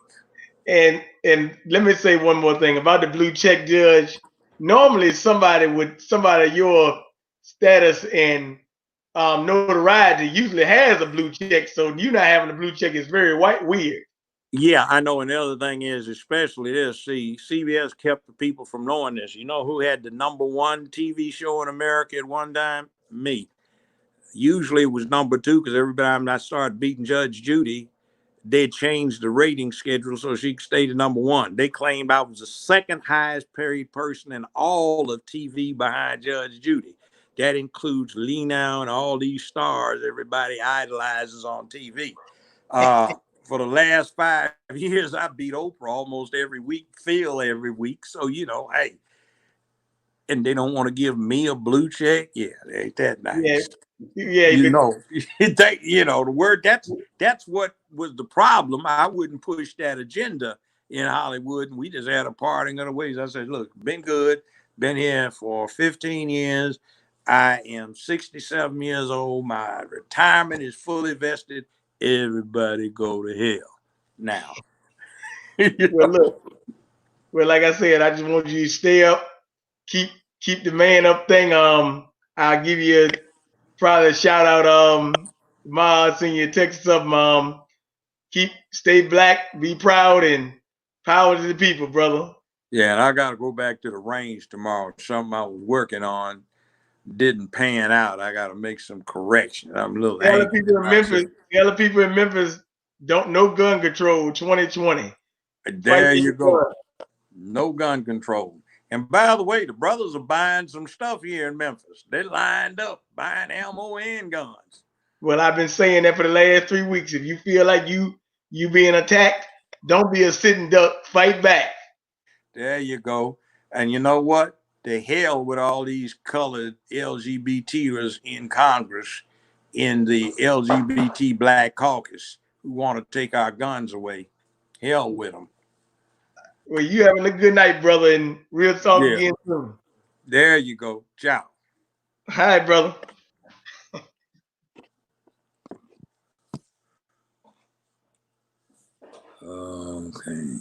and let me say one more thing about the blue check, Judge. Normally, somebody your status and notoriety usually has a blue check, so you not having a blue check is very weird. Yeah, I know. And the other thing is, especially this, see, CBS kept the people from knowing this. You know who had the number one TV show in America at one time? Me. Usually it was number two, because every time I started beating Judge Judy, they changed the rating schedule so she could stay the number one. They claimed I was the second highest paid person in all of TV behind Judge Judy. That includes Lee Now and all these stars everybody idolizes on TV. For the last 5 years, I beat Oprah almost every week, Phil every week. So, hey, and they don't want to give me a blue check. Yeah, ain't that Yeah, nice? yeah. You know, the word that's what was the problem. I wouldn't push that agenda in Hollywood, and we just had a parting of the ways. I said, look, been good, been here for 15 years. I am 67 years old. My retirement is fully vested. Everybody go to hell now. Well, look. Well, like I said, I just want you to stay up, keep keep the man up thing. I'll give you probably a shout out. Ma, send you a text of stay black, be proud, and power to the people, brother. Yeah, and I got to go back to the range tomorrow. Something I was working on didn't pan out. I got to make some corrections. I'm a little The other angry people at in Memphis, myself. don't know gun control 2020. Fight There for you your go. gun. No gun control. And by the way, the brothers are buying some stuff here in Memphis. They lined up buying ammo and guns. Well, I've been saying that for the last 3 weeks. If you feel like you being attacked, don't be a sitting duck. Fight back. There you go. And you know what? The hell with all these colored LGBTers in Congress, in the LGBT Black Caucus, who want to take our guns away. Hell with them. Well, you having a good night, brother, and we'll talk Yeah. again soon. There you go. Ciao. Hi, brother. Okay.